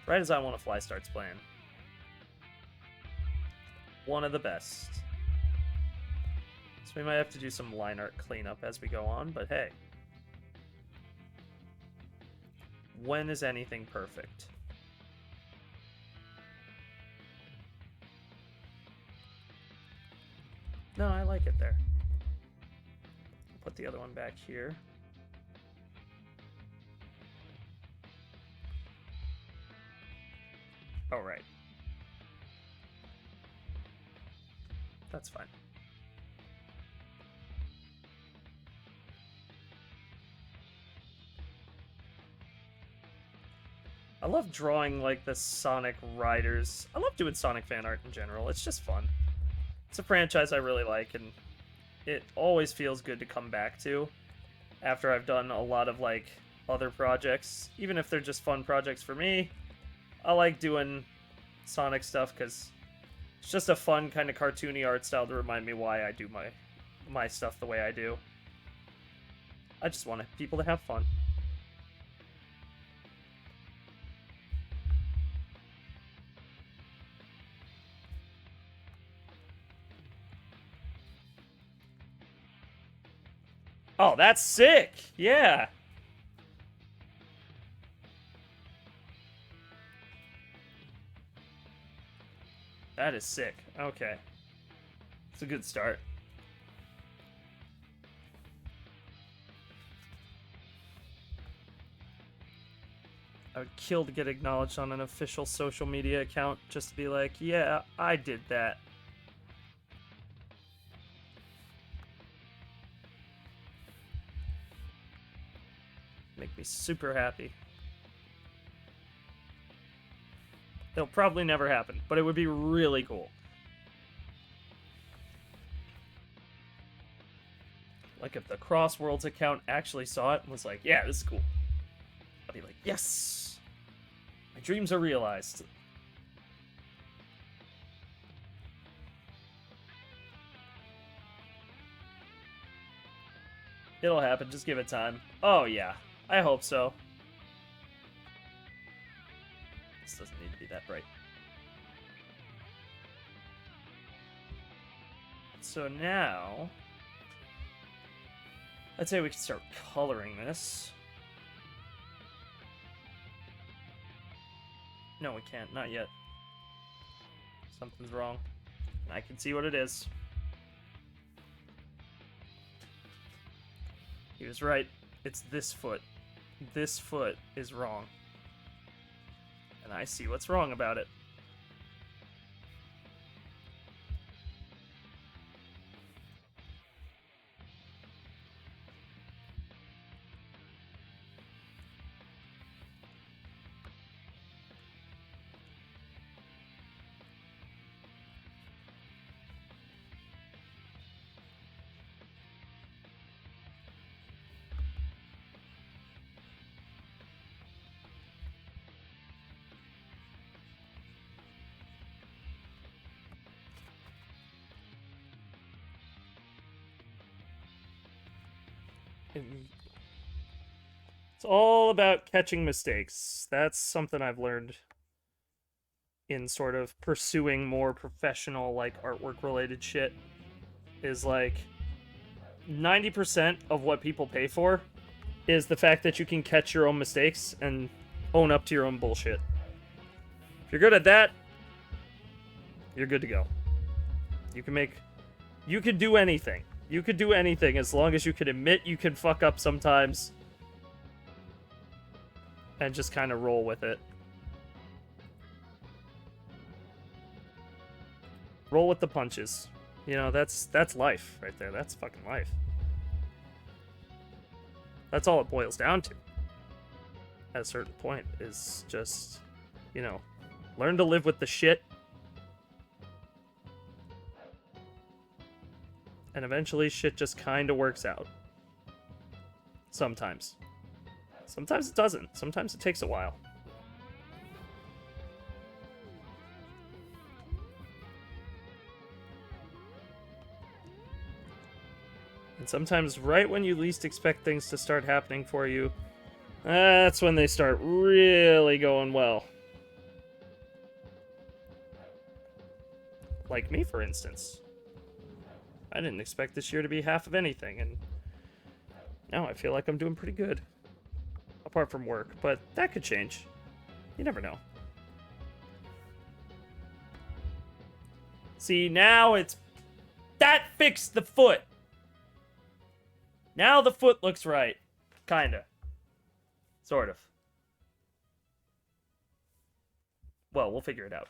I Want to Fly starts playing. One of the best. So we might have to do some line art cleanup as we go on, but hey. When is anything perfect? No, I like it there. Put the other one back here. Oh, right. That's fine. I love drawing, like, the Sonic riders. I love doing Sonic fan art in general. It's just fun. It's a franchise I really like, and it always feels good to come back to after I've done a lot of, like, other projects. Even if they're just fun projects for me, I like doing Sonic stuff because it's just a fun kind of cartoony art style to remind me why I do my stuff the way I do. I just want people to have fun. Oh, that's sick! Yeah! That is sick. Okay. It's a good start. I would kill to get acknowledged on an official social media account just to be like, yeah, I did that. Make me super happy. It'll probably never happen, but it would be really cool. Like if the Crossworlds account actually saw it and was like, yeah, this is cool. I'd be like, yes! My dreams are realized. It'll happen, just give it time. Oh yeah, I hope so. This doesn't need to be that bright. So now, I'd say we can start coloring this. No, we can't. Not yet. Something's wrong. I can see what it is. He was right. It's this foot. This foot is wrong. And I see what's wrong about it. It's all about catching mistakes. That's something I've learned in sort of pursuing more professional, like, artwork related shit. Is like 90% of what people pay for is the fact that you can catch your own mistakes and own up to your own bullshit. If you're good at that, you're good to go. You can do anything. You could do anything as long as you can admit you can fuck up sometimes and just kind of roll with it. Roll with the punches. You know, that's life right there. That's fucking life. That's all it boils down to. At a certain point is just, you know, learn to live with the shit. And eventually shit just kind of works out. Sometimes. Sometimes it doesn't. Sometimes it takes a while. And sometimes right when you least expect things to start happening for you, that's when they start really going well. Like me, for instance. I didn't expect this year to be half of anything, and now I feel like I'm doing pretty good. Apart from work, but that could change. You never know. See, now it's... That fixed the foot! Now the foot looks right. Kinda. Sort of. Well, we'll figure it out.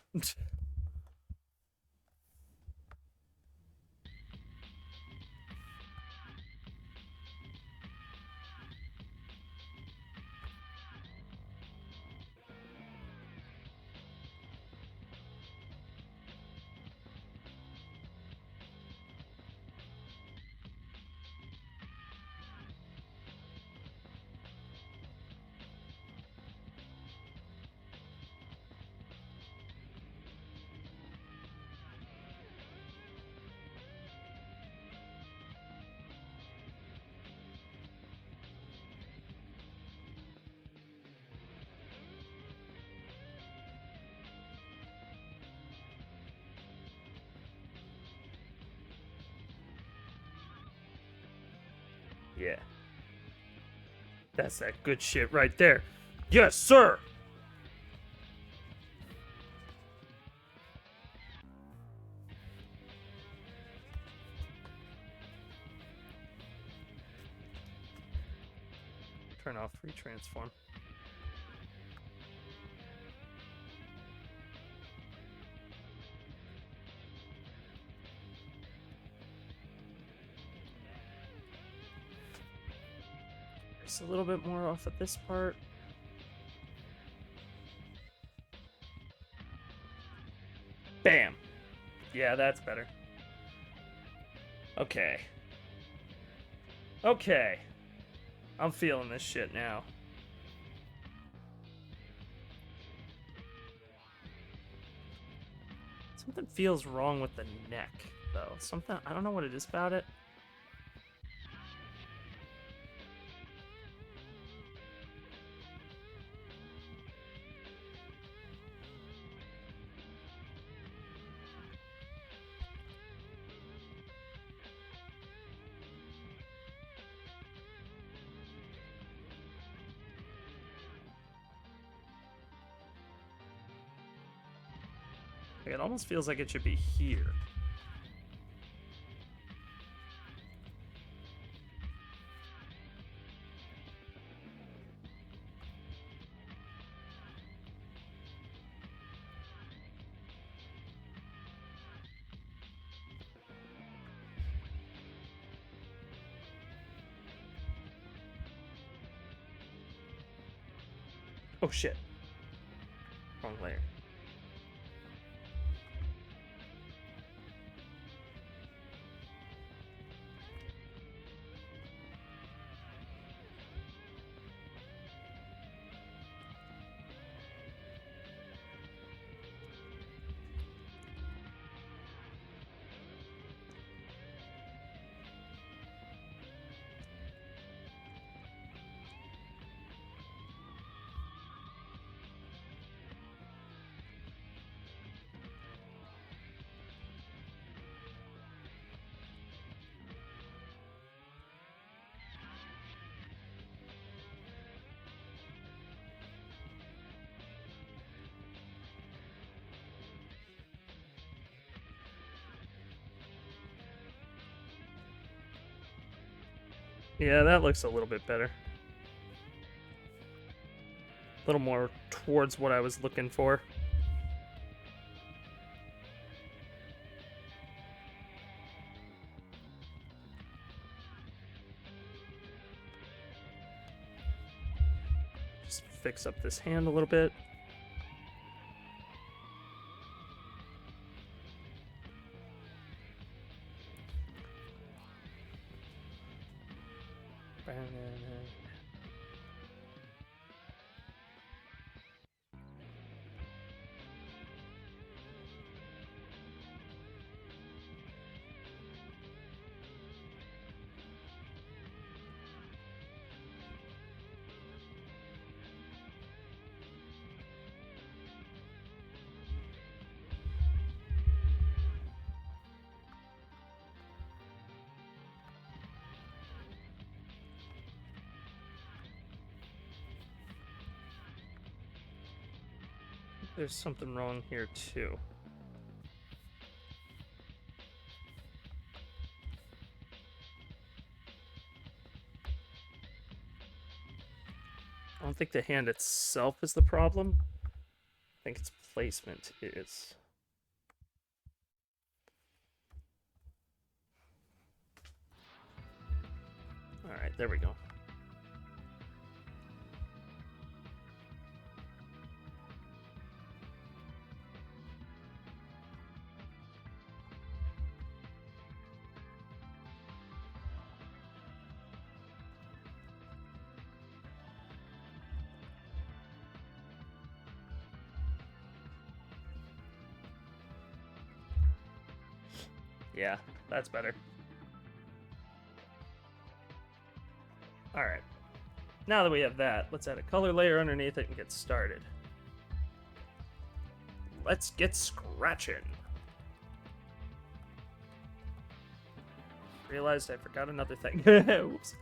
Yeah. That's that good shit right there. Yes, sir! Turn off retransform. Just a little bit more off of this part. Bam! Yeah, that's better. Okay. Okay. I'm feeling this shit now. Something feels wrong with the neck, though. Something, I don't know what it is about it. It almost feels like it should be here. Oh shit. Wrong layer. Yeah, that looks a little bit better. A little more towards what I was looking for. Just fix up this hand a little bit. There's something wrong here too. I don't think the hand itself is the problem. I think its placement is. Alright, there we go. Yeah, that's better. Alright. Now that we have that, let's add a color layer underneath it and get started. Let's get scratching. Realized I forgot another thing. Oops.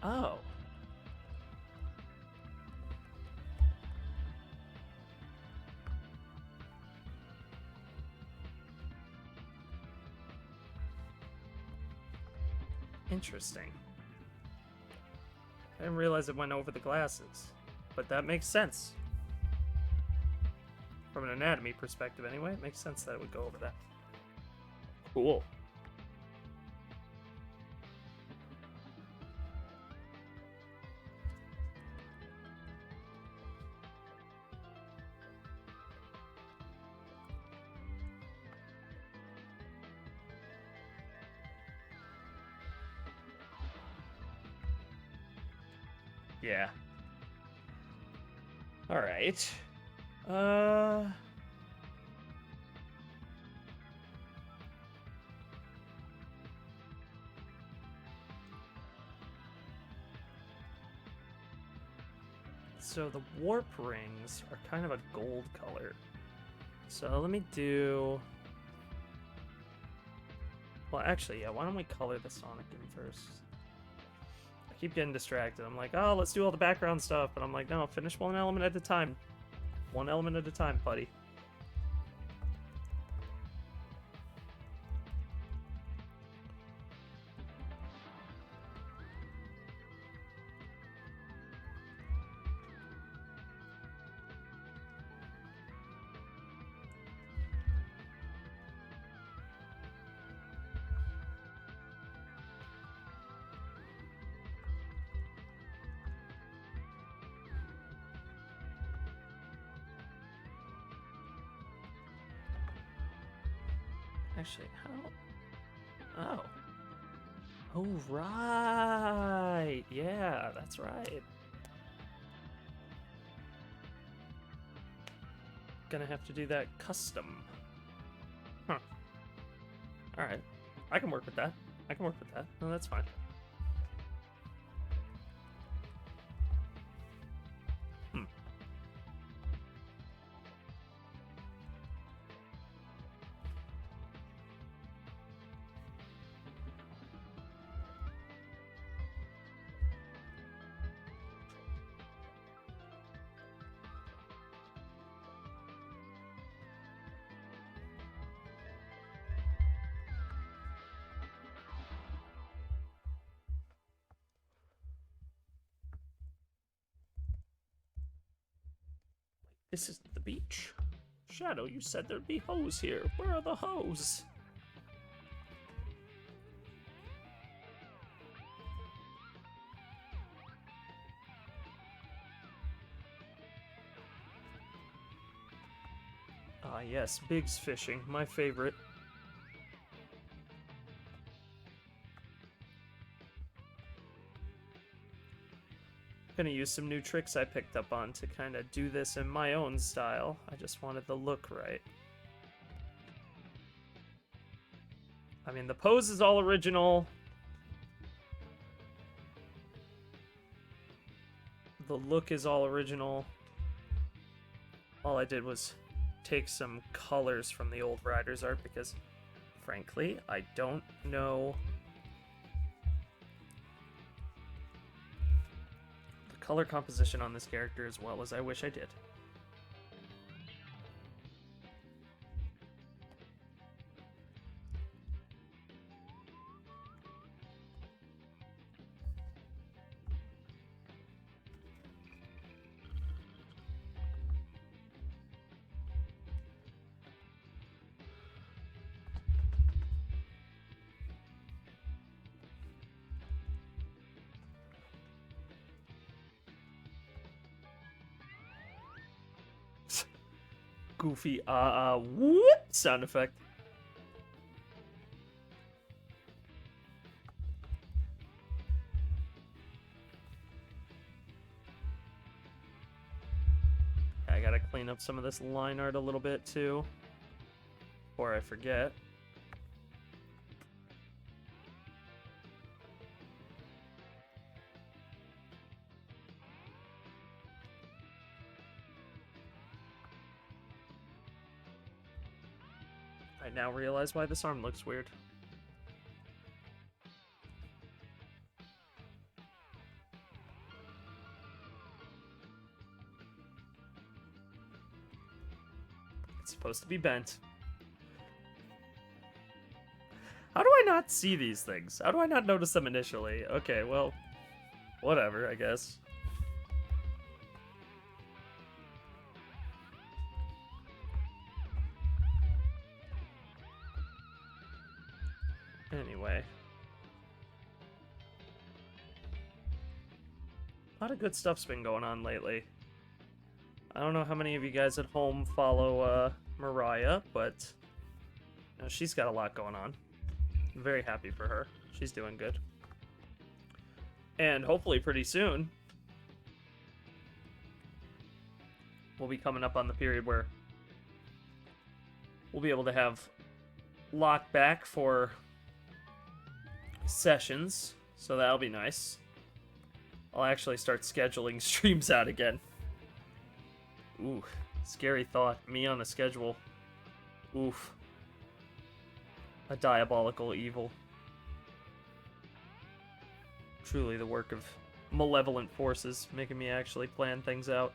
Oh. Interesting. I didn't realize it went over the glasses, but that makes sense. From an anatomy perspective anyway, it makes sense that it would go over that. Cool. Yeah. All right. So the warp rings are kind of a gold color. So let me do... Well, actually, yeah, why don't we color the Sonic in first? I keep getting distracted. I'm like, oh, let's do all the background stuff. But I'm like, no, finish one element at a time. One element at a time, buddy. Actually, how? Oh. Oh, right. Yeah, that's right. Gonna have to do that custom. Huh. Alright. I can work with that. I can work with that. No, that's fine. This isn't the beach. Shadow, you said there'd be hoes here. Where are the hoes? Ah, yes, Big's fishing, my favorite. Gonna use some new tricks I picked up on to kind of do this in my own style. I just wanted the look right. I mean, the pose is all original. The look is all original. All I did was take some colors from the old Riders art because, frankly, I don't know the color composition on this character as well as I wish I did. Goofy whoop sound effect. I gotta clean up some of this line art a little bit too, before I forget. I now realize why this arm looks weird. It's supposed to be bent. How do I not see these things? How do I not notice them initially? Okay, well, whatever, I guess. Anyway. A lot of good stuff's been going on lately. I don't know how many of you guys at home follow Mariah, but you know, she's got a lot going on. I'm very happy for her. She's doing good. And hopefully pretty soon, we'll be coming up on the period where we'll be able to have lock back for sessions, so that'll be nice. I'll actually start scheduling streams out again. Ooh, scary thought. Me on a schedule. Oof. A diabolical evil. Truly the work of malevolent forces, making me actually plan things out.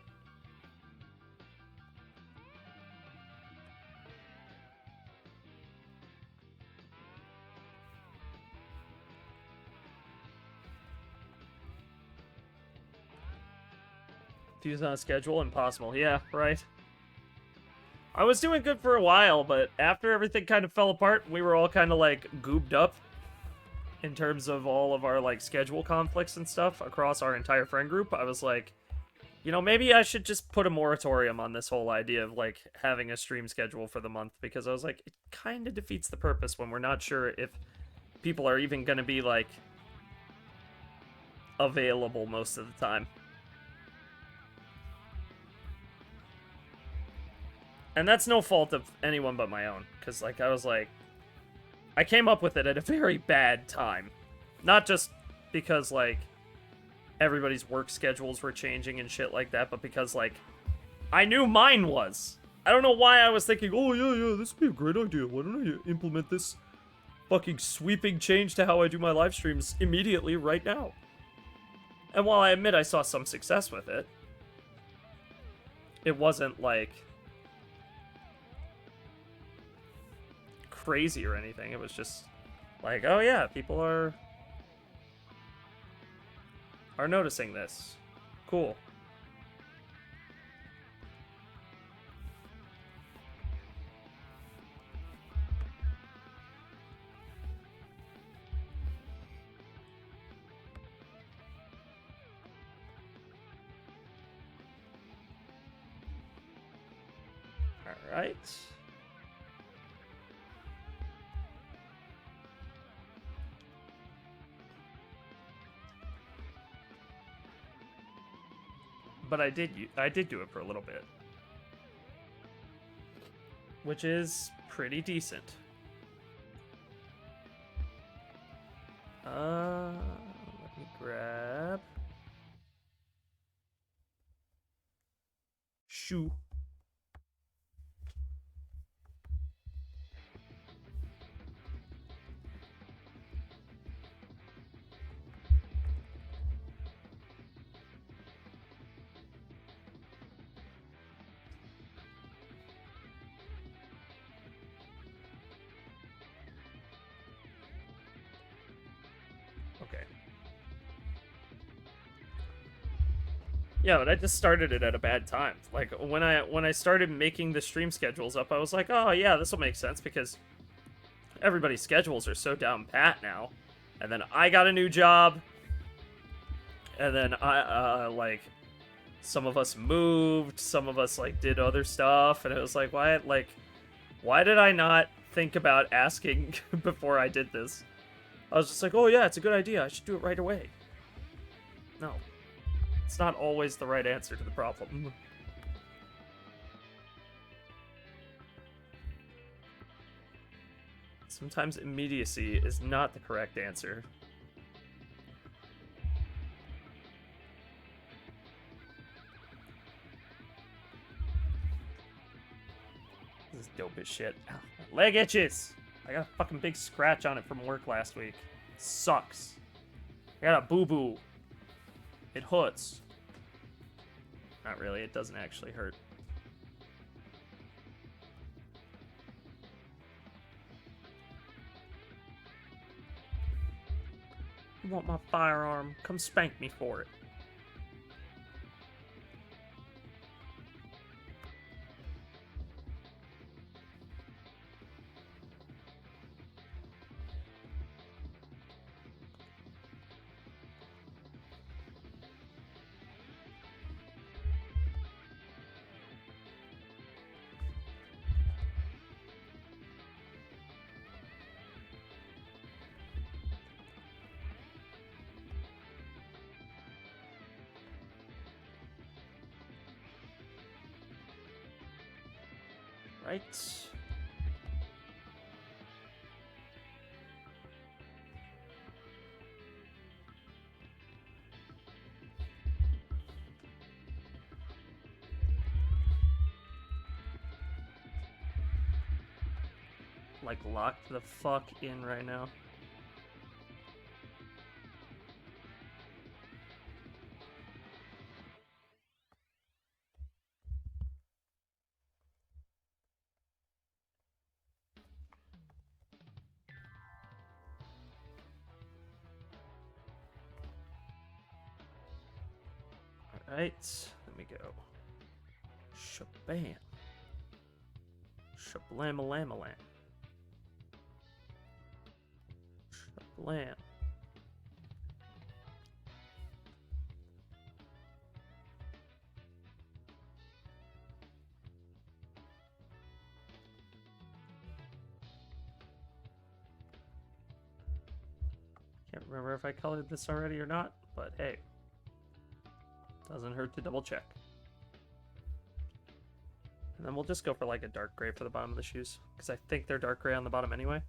Fuse on a schedule? Impossible. Yeah, right. I was doing good for a while, but after everything kind of fell apart, we were all kind of like gooped up in terms of all of our like schedule conflicts and stuff across our entire friend group. I was like, You know, maybe I should just put a moratorium on this whole idea of like having a stream schedule for the month, because I was like, it kind of defeats the purpose when we're not sure if people are even going to be like available most of the time. And that's no fault of anyone but my own, because like I was like, I came up with it at a very bad time. Not just because like everybody's work schedules were changing and shit like that, but because like I knew mine was. I don't know why I was thinking, oh yeah, this would be a great idea. Why don't I implement this fucking sweeping change to how I do my live streams immediately right now? And while I admit I saw some success with it, it wasn't like crazy or anything. It was just like, oh yeah, people are noticing this. Cool. All right. But I did do it for a little bit, which is pretty decent. Let me grab shoe. Okay. Yeah, but I just started it at a bad time. Like when I started making the stream schedules up, I was like, oh yeah, this will make sense because everybody's schedules are so down pat now. And then I got a new job, and then I like some of us moved, some of us like did other stuff, and it was like, why did I not think about asking before I did this? I was just like, oh yeah, it's a good idea. I should do it right away. No. It's not always the right answer to the problem. Sometimes immediacy is not the correct answer. This is dope as shit. Ow, my leg itches! I got a fucking big scratch on it from work last week. It sucks. I got a boo-boo. It hurts. Not really, it doesn't actually hurt. You want my firearm? Come spank me for it. Right. Like, locked the fuck in right now. Alright, let me go. Shabam. Shablam-a-lam-a-lam. Shablam. Can't remember if I colored this already or not, but hey. Doesn't hurt to double check. And then we'll just go for like a dark gray for the bottom of the shoes, because I think they're dark gray on the bottom anyway.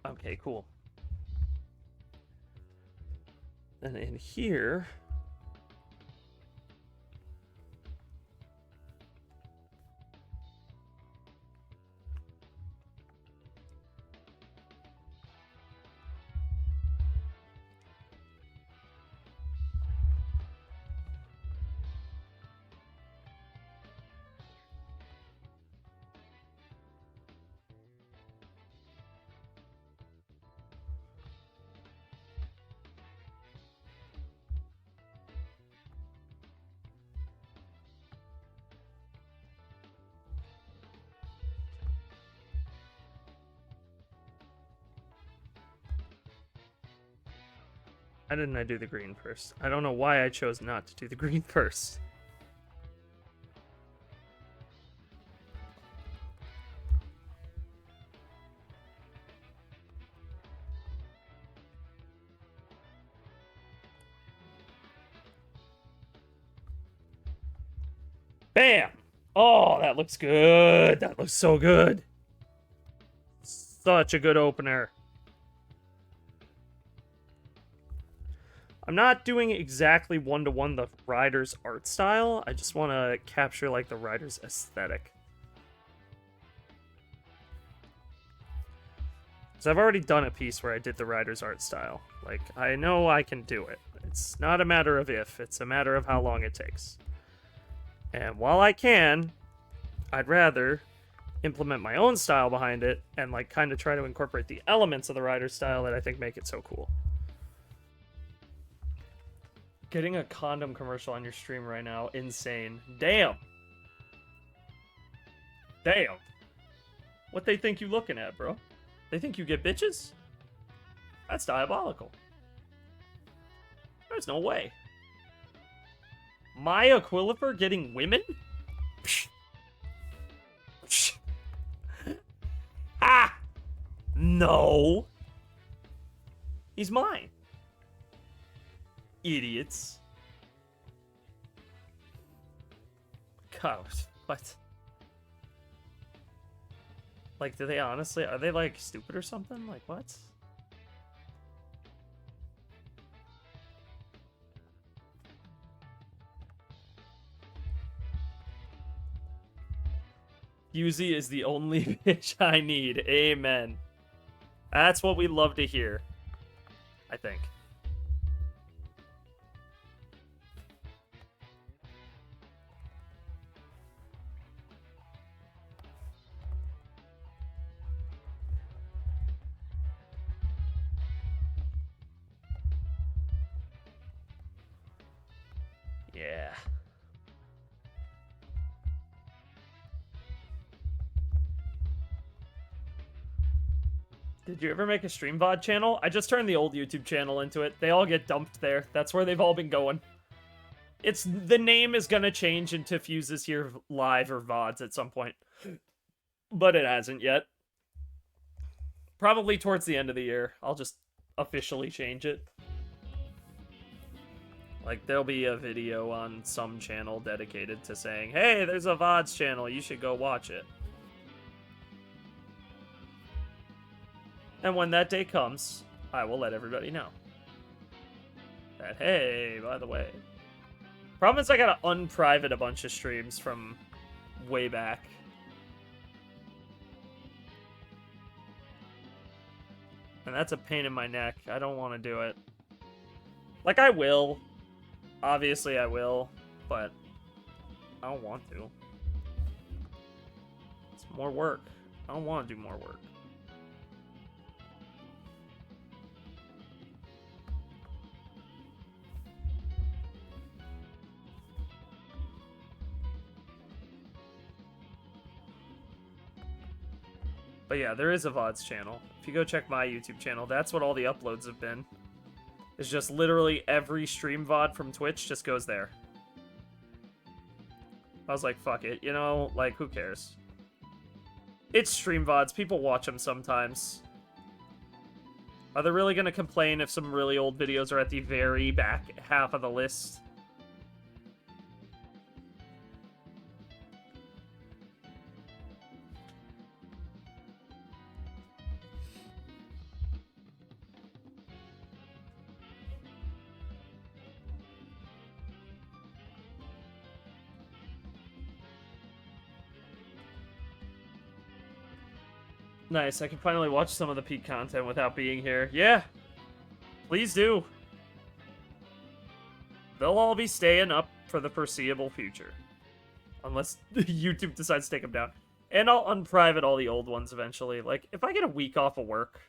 Okay, cool. And in here, why didn't I do the green first? I don't know why I chose not to do the green first. Bam! Oh, that looks good. That looks so good. Such a good opener. I'm not doing exactly one-to-one the rider's art style. I just want to capture like the rider's aesthetic. So I've already done a piece where I did the rider's art style. Like, I know I can do it. It's not a matter of if, it's a matter of how long it takes. And while I can, I'd rather implement my own style behind it and like kind of try to incorporate the elements of the rider's style that I think make it so cool. Getting a condom commercial on your stream right now, insane. Damn. Damn. What they think you looking at, bro? They think you get bitches? That's diabolical. There's no way. My Aquilifer getting women? Ah! No! He's mine. Idiots. God, what? Like, do they honestly, are they like stupid or something? Like, what? Yuzi is the only bitch I need. Amen. That's what we love to hear. I think. Yeah. Did you ever make a stream VOD channel? I just turned the old YouTube channel into it. They all get dumped there. That's where they've all been going. It's the name is gonna change into Fuses Here Live or VODs at some point. But it hasn't yet. Probably towards the end of the year. I'll just officially change it. Like, there'll be a video on some channel dedicated to saying, hey, there's a VODs channel, you should go watch it. And when that day comes, I will let everybody know. That, hey, by the way. Problem is I gotta unprivate a bunch of streams from way back. And that's a pain in my neck. I don't want to do it. Like, I will. Obviously, I will. But I don't want to. It's more work. I don't want to do more work. But yeah, there is a VODs channel. If you go check my YouTube channel, that's what all the uploads have been. It's just literally every stream VOD from Twitch just goes there. I was like, fuck it, you know, like, who cares? It's stream VODs, people watch them sometimes. Are they really gonna complain if some really old videos are at the very back half of the list? Nice, I can finally watch some of the peak content without being here. Yeah, please do. They'll all be staying up for the foreseeable future. Unless YouTube decides to take them down. And I'll unprivate all the old ones eventually. Like, if I get a week off of work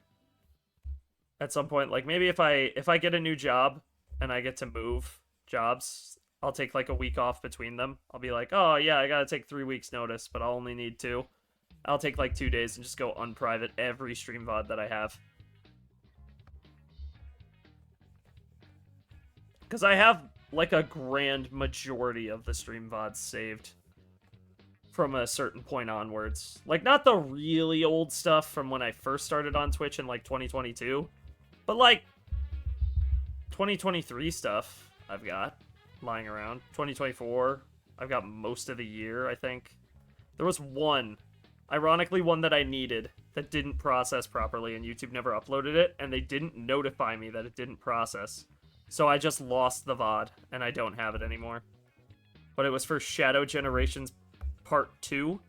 at some point, like maybe if I get a new job and I get to move jobs, I'll take like a week off between them. I'll be like, oh yeah, I gotta take 3 weeks notice, but I'll only need 2. I'll take like 2 days and just go unprivate every stream VOD that I have. Because I have like a grand majority of the stream VODs saved from a certain point onwards. Like, not the really old stuff from when I first started on Twitch in like 2022, but like 2023 stuff I've got lying around. 2024, I've got most of the year, I think. There was one, ironically one that I needed, that didn't process properly, and YouTube never uploaded it, and they didn't notify me that it didn't process. So I just lost the VOD, and I don't have it anymore. But it was for Shadow Generations Part 2,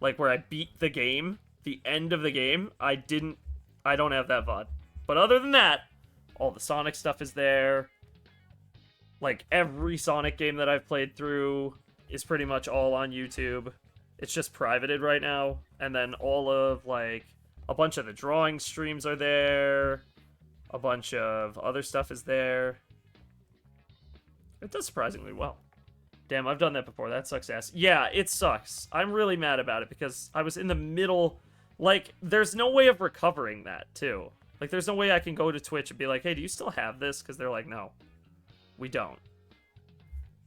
like where I beat the game, the end of the game. I don't have that VOD. But other than that, all the Sonic stuff is there. Like, every Sonic game that I've played through is pretty much all on YouTube. It's just privated right now. And then all of, like, a bunch of the drawing streams are there. A bunch of other stuff is there. It does surprisingly well. Damn, I've done that before. That sucks ass. Yeah, it sucks. I'm really mad about it because I was in the middle. Like, there's no way of recovering that, too. Like, there's no way I can go to Twitch and be like, hey, do you still have this? Because they're like, no, we don't.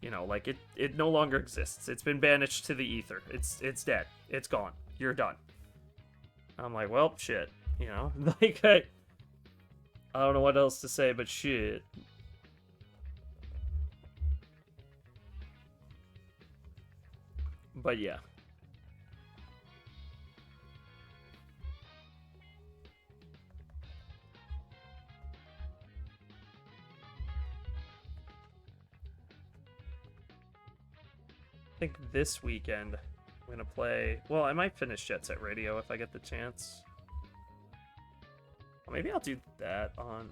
You know, like, it no longer exists. It's been banished to the ether. It's dead. It's gone. You're done. I'm like, well, shit. You know? Like, I don't know what else to say, but shit. But yeah. I think this weekend I'm gonna play. Well, I might finish Jet Set Radio if I get the chance. Well, maybe I'll do that on.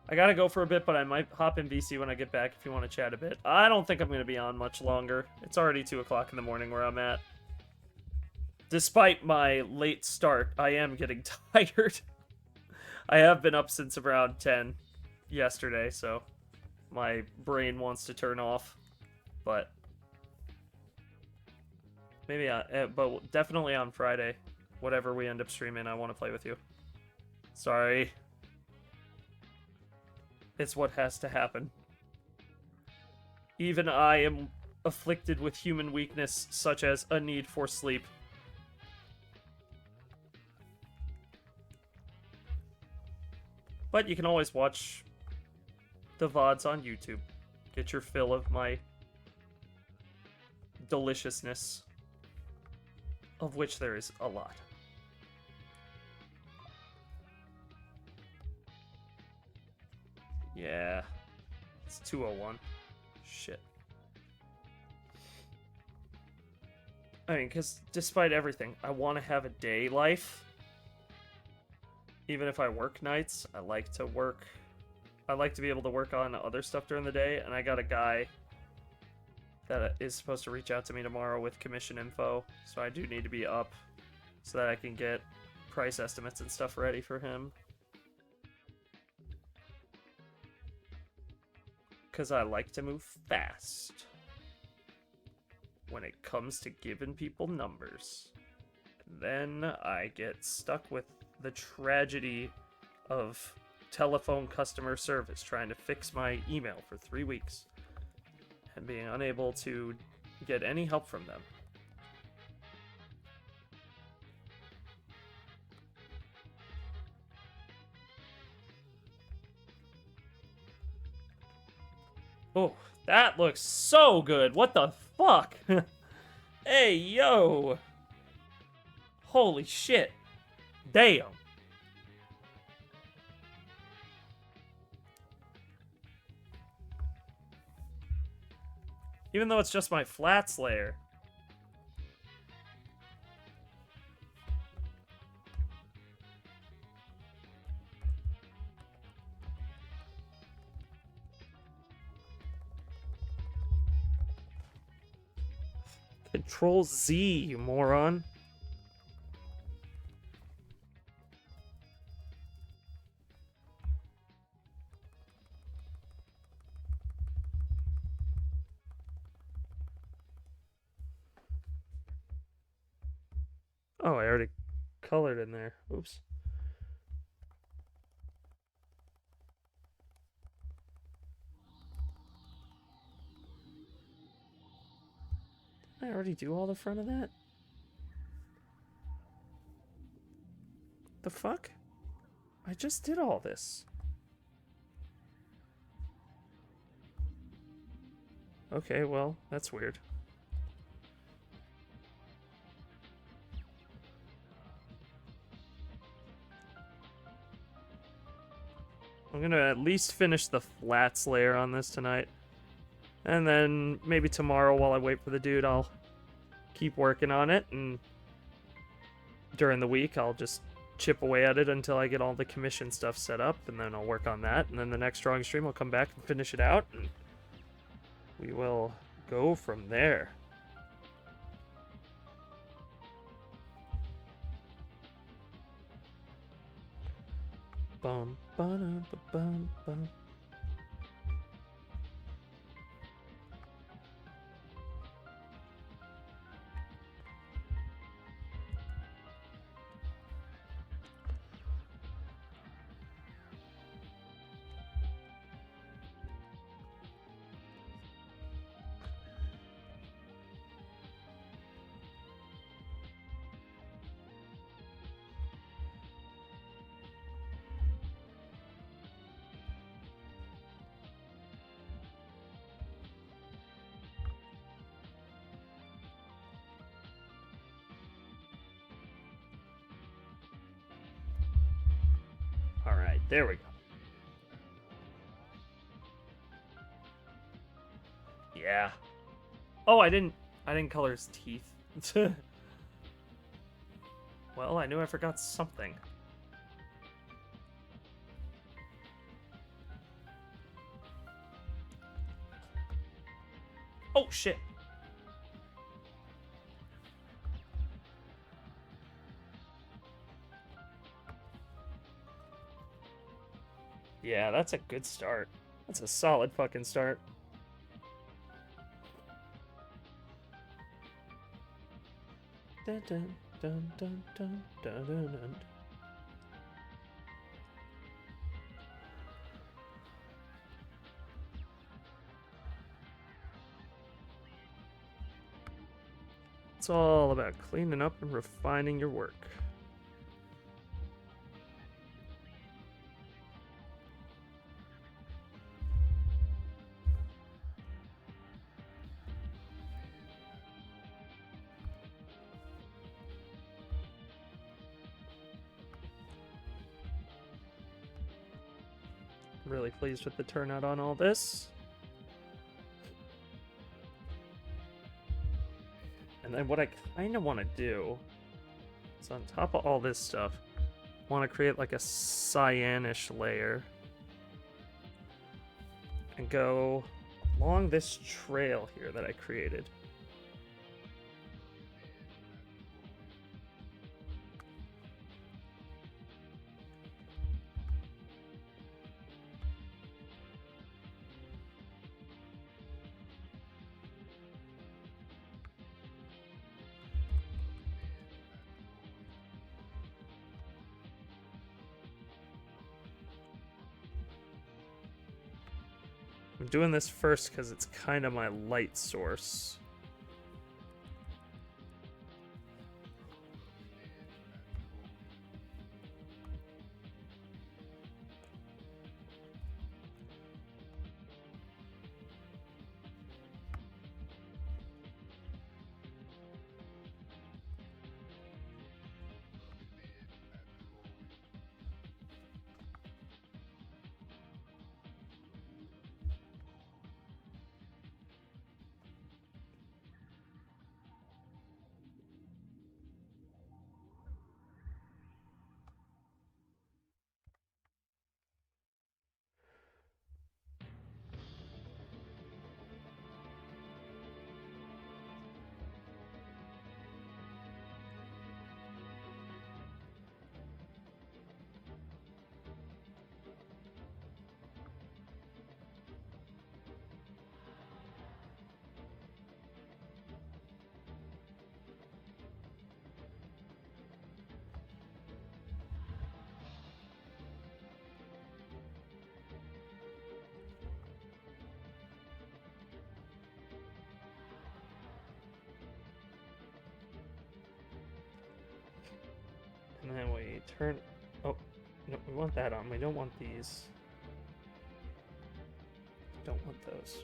I gotta go for a bit, but I might hop in VC when I get back if you want to chat a bit. I don't think I'm gonna be on much longer. It's already 2 o'clock in the morning where I'm at. Despite my late start, I am getting tired. I have been up since around 10 yesterday, so my brain wants to turn off. But maybe, but definitely on Friday, whatever we end up streaming, I want to play with you. Sorry. It's what has to happen. Even I am afflicted with human weakness, such as a need for sleep. But you can always watch the VODs on YouTube. Get your fill of my deliciousness, of which there is a lot. Yeah, it's 2:01. Shit. I mean, because despite everything, I want to have a day life. Even if I work nights, I like to work. I like to be able to work on other stuff during the day, and I got a guy that is supposed to reach out to me tomorrow with commission info, so I do need to be up so that I can get price estimates and stuff ready for him. Because I like to move fast when it comes to giving people numbers. And then I get stuck with the tragedy of telephone customer service trying to fix my email for 3 weeks and being unable to get any help from them. Oh, that looks so good. What the fuck? Hey, yo. Holy shit. Damn. Even though it's just my flats layer. Control Z, you moron. Oh, I already colored in there. Oops. Did I already do all the front of that? The fuck? I just did all this. Okay, well, that's weird. I'm gonna at least finish the flats layer on this tonight. And then maybe tomorrow while I wait for the dude, I'll keep working on it. And during the week, I'll just chip away at it until I get all the commission stuff set up. And then I'll work on that. And then the next drawing stream, I'll come back and finish it out. And we will go from there. Bum, ba-dum, ba-bum, bum. Alright, there we go. Yeah. Oh, I didn't color his teeth. Well, I knew I forgot something. Oh, shit. Yeah, that's a good start. That's a solid fucking start. Dun, dun, dun, dun, dun, dun, dun, dun. It's all about cleaning up and refining your work. Really pleased with the turnout on all this. And then what I kind of want to do is on top of all this stuff, I want to create like a cyanish layer and go along this trail here that I created. I'm doing this first because it's kind of my light source. And then we turn... Oh, no, we want that on. We don't want these. Don't want those.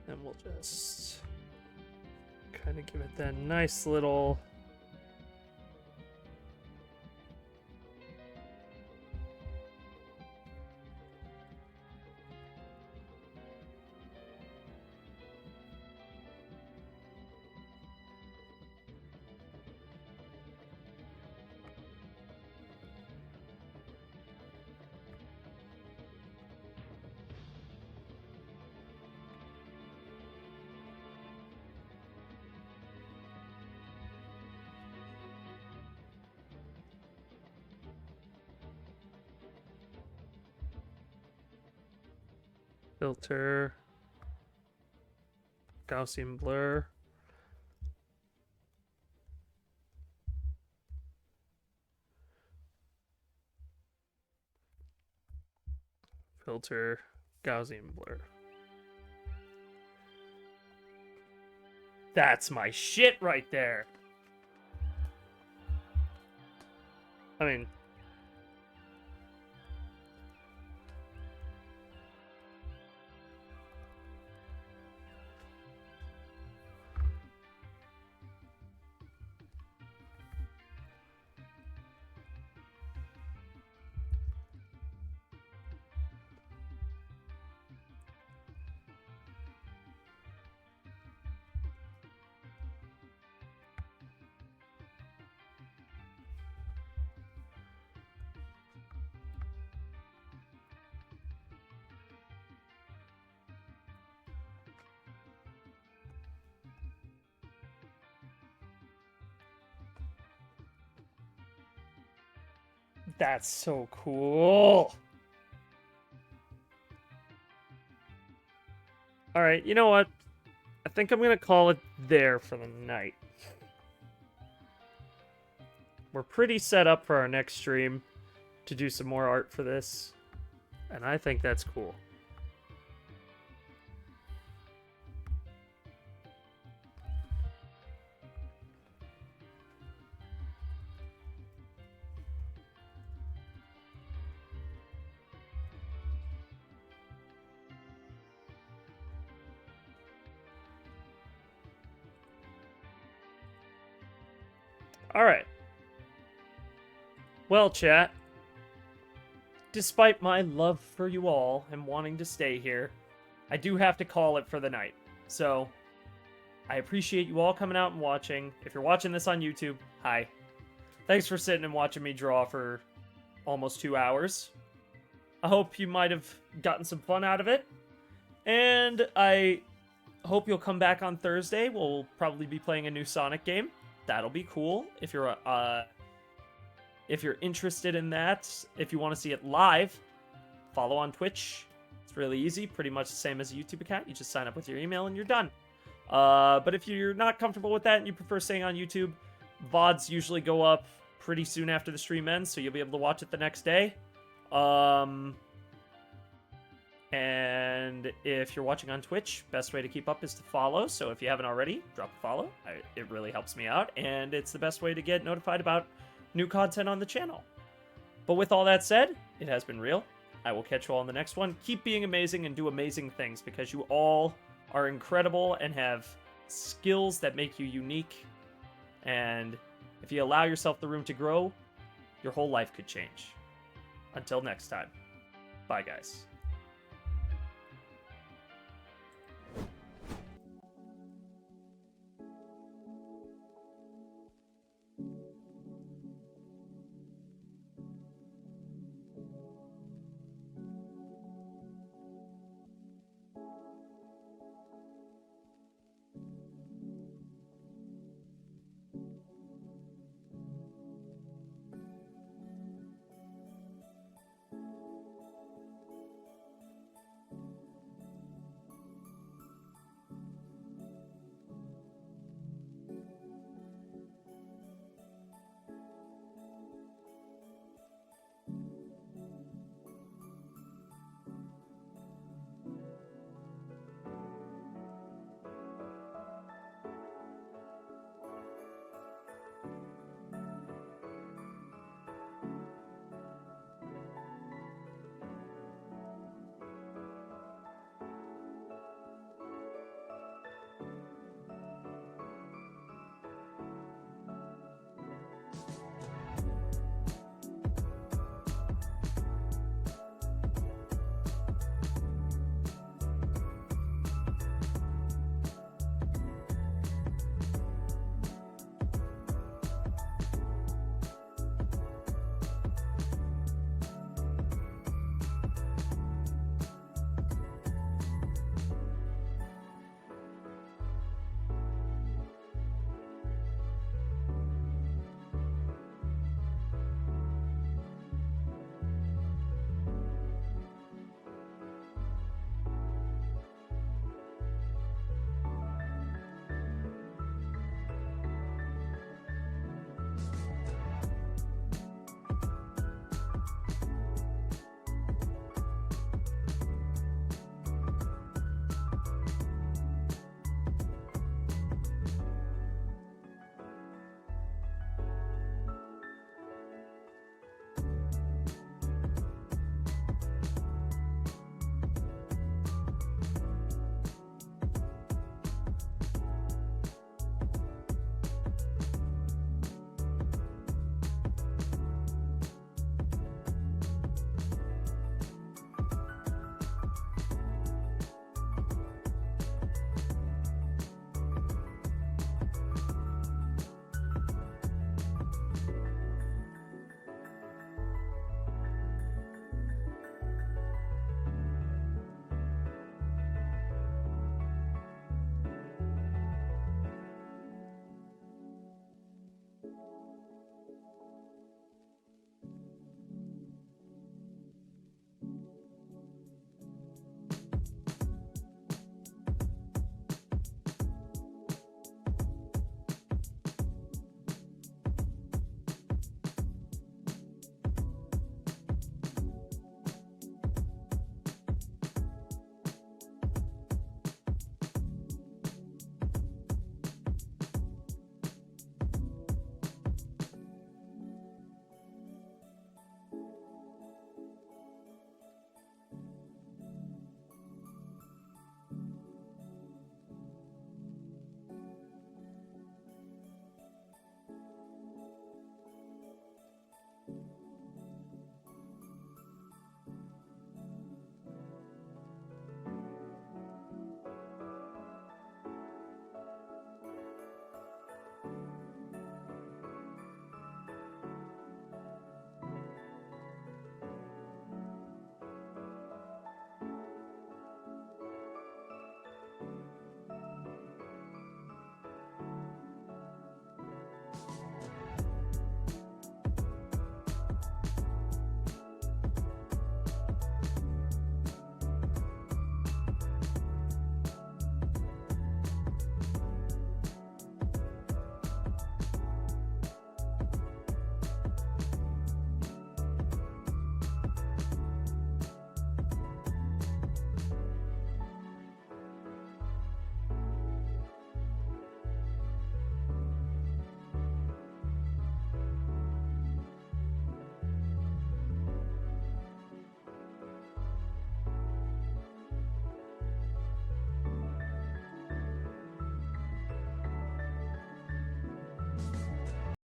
And we'll just kind of give it that nice little... filter, Gaussian blur. Filter, Gaussian blur. That's my shit right there. I mean... That's so cool. All right, you know what? I think I'm going to call it there for the night. We're pretty set up for our next stream to do some more art for this, and I think that's cool. All right. Well, chat, despite my love for you all and wanting to stay here, I do have to call it for the night. So, I appreciate you all coming out and watching. If you're watching this on YouTube, hi. Thanks for sitting and watching me draw for almost 2 hours. I hope you might have gotten some fun out of it. And I hope you'll come back on Thursday. We'll probably be playing a new Sonic game. That'll be cool. If you're interested in that, if you want to see it live, follow on Twitch. It's really easy, pretty much the same as a YouTube account. You just sign up with your email and you're done. But if you're not comfortable with that and you prefer staying on YouTube, VODs usually go up pretty soon after the stream ends, so you'll be able to watch it the next day. And if you're watching on Twitch, best way to keep up is to follow. So if you haven't already, drop a follow. It really helps me out, and it's the best way to get notified about new content on the channel. But with all that said, it has been real. I will catch you all in the next one. Keep being amazing and do amazing things, because you all are incredible and have skills that make you unique. And if you allow yourself the room to grow, your whole life could change. Until next time. Bye, guys.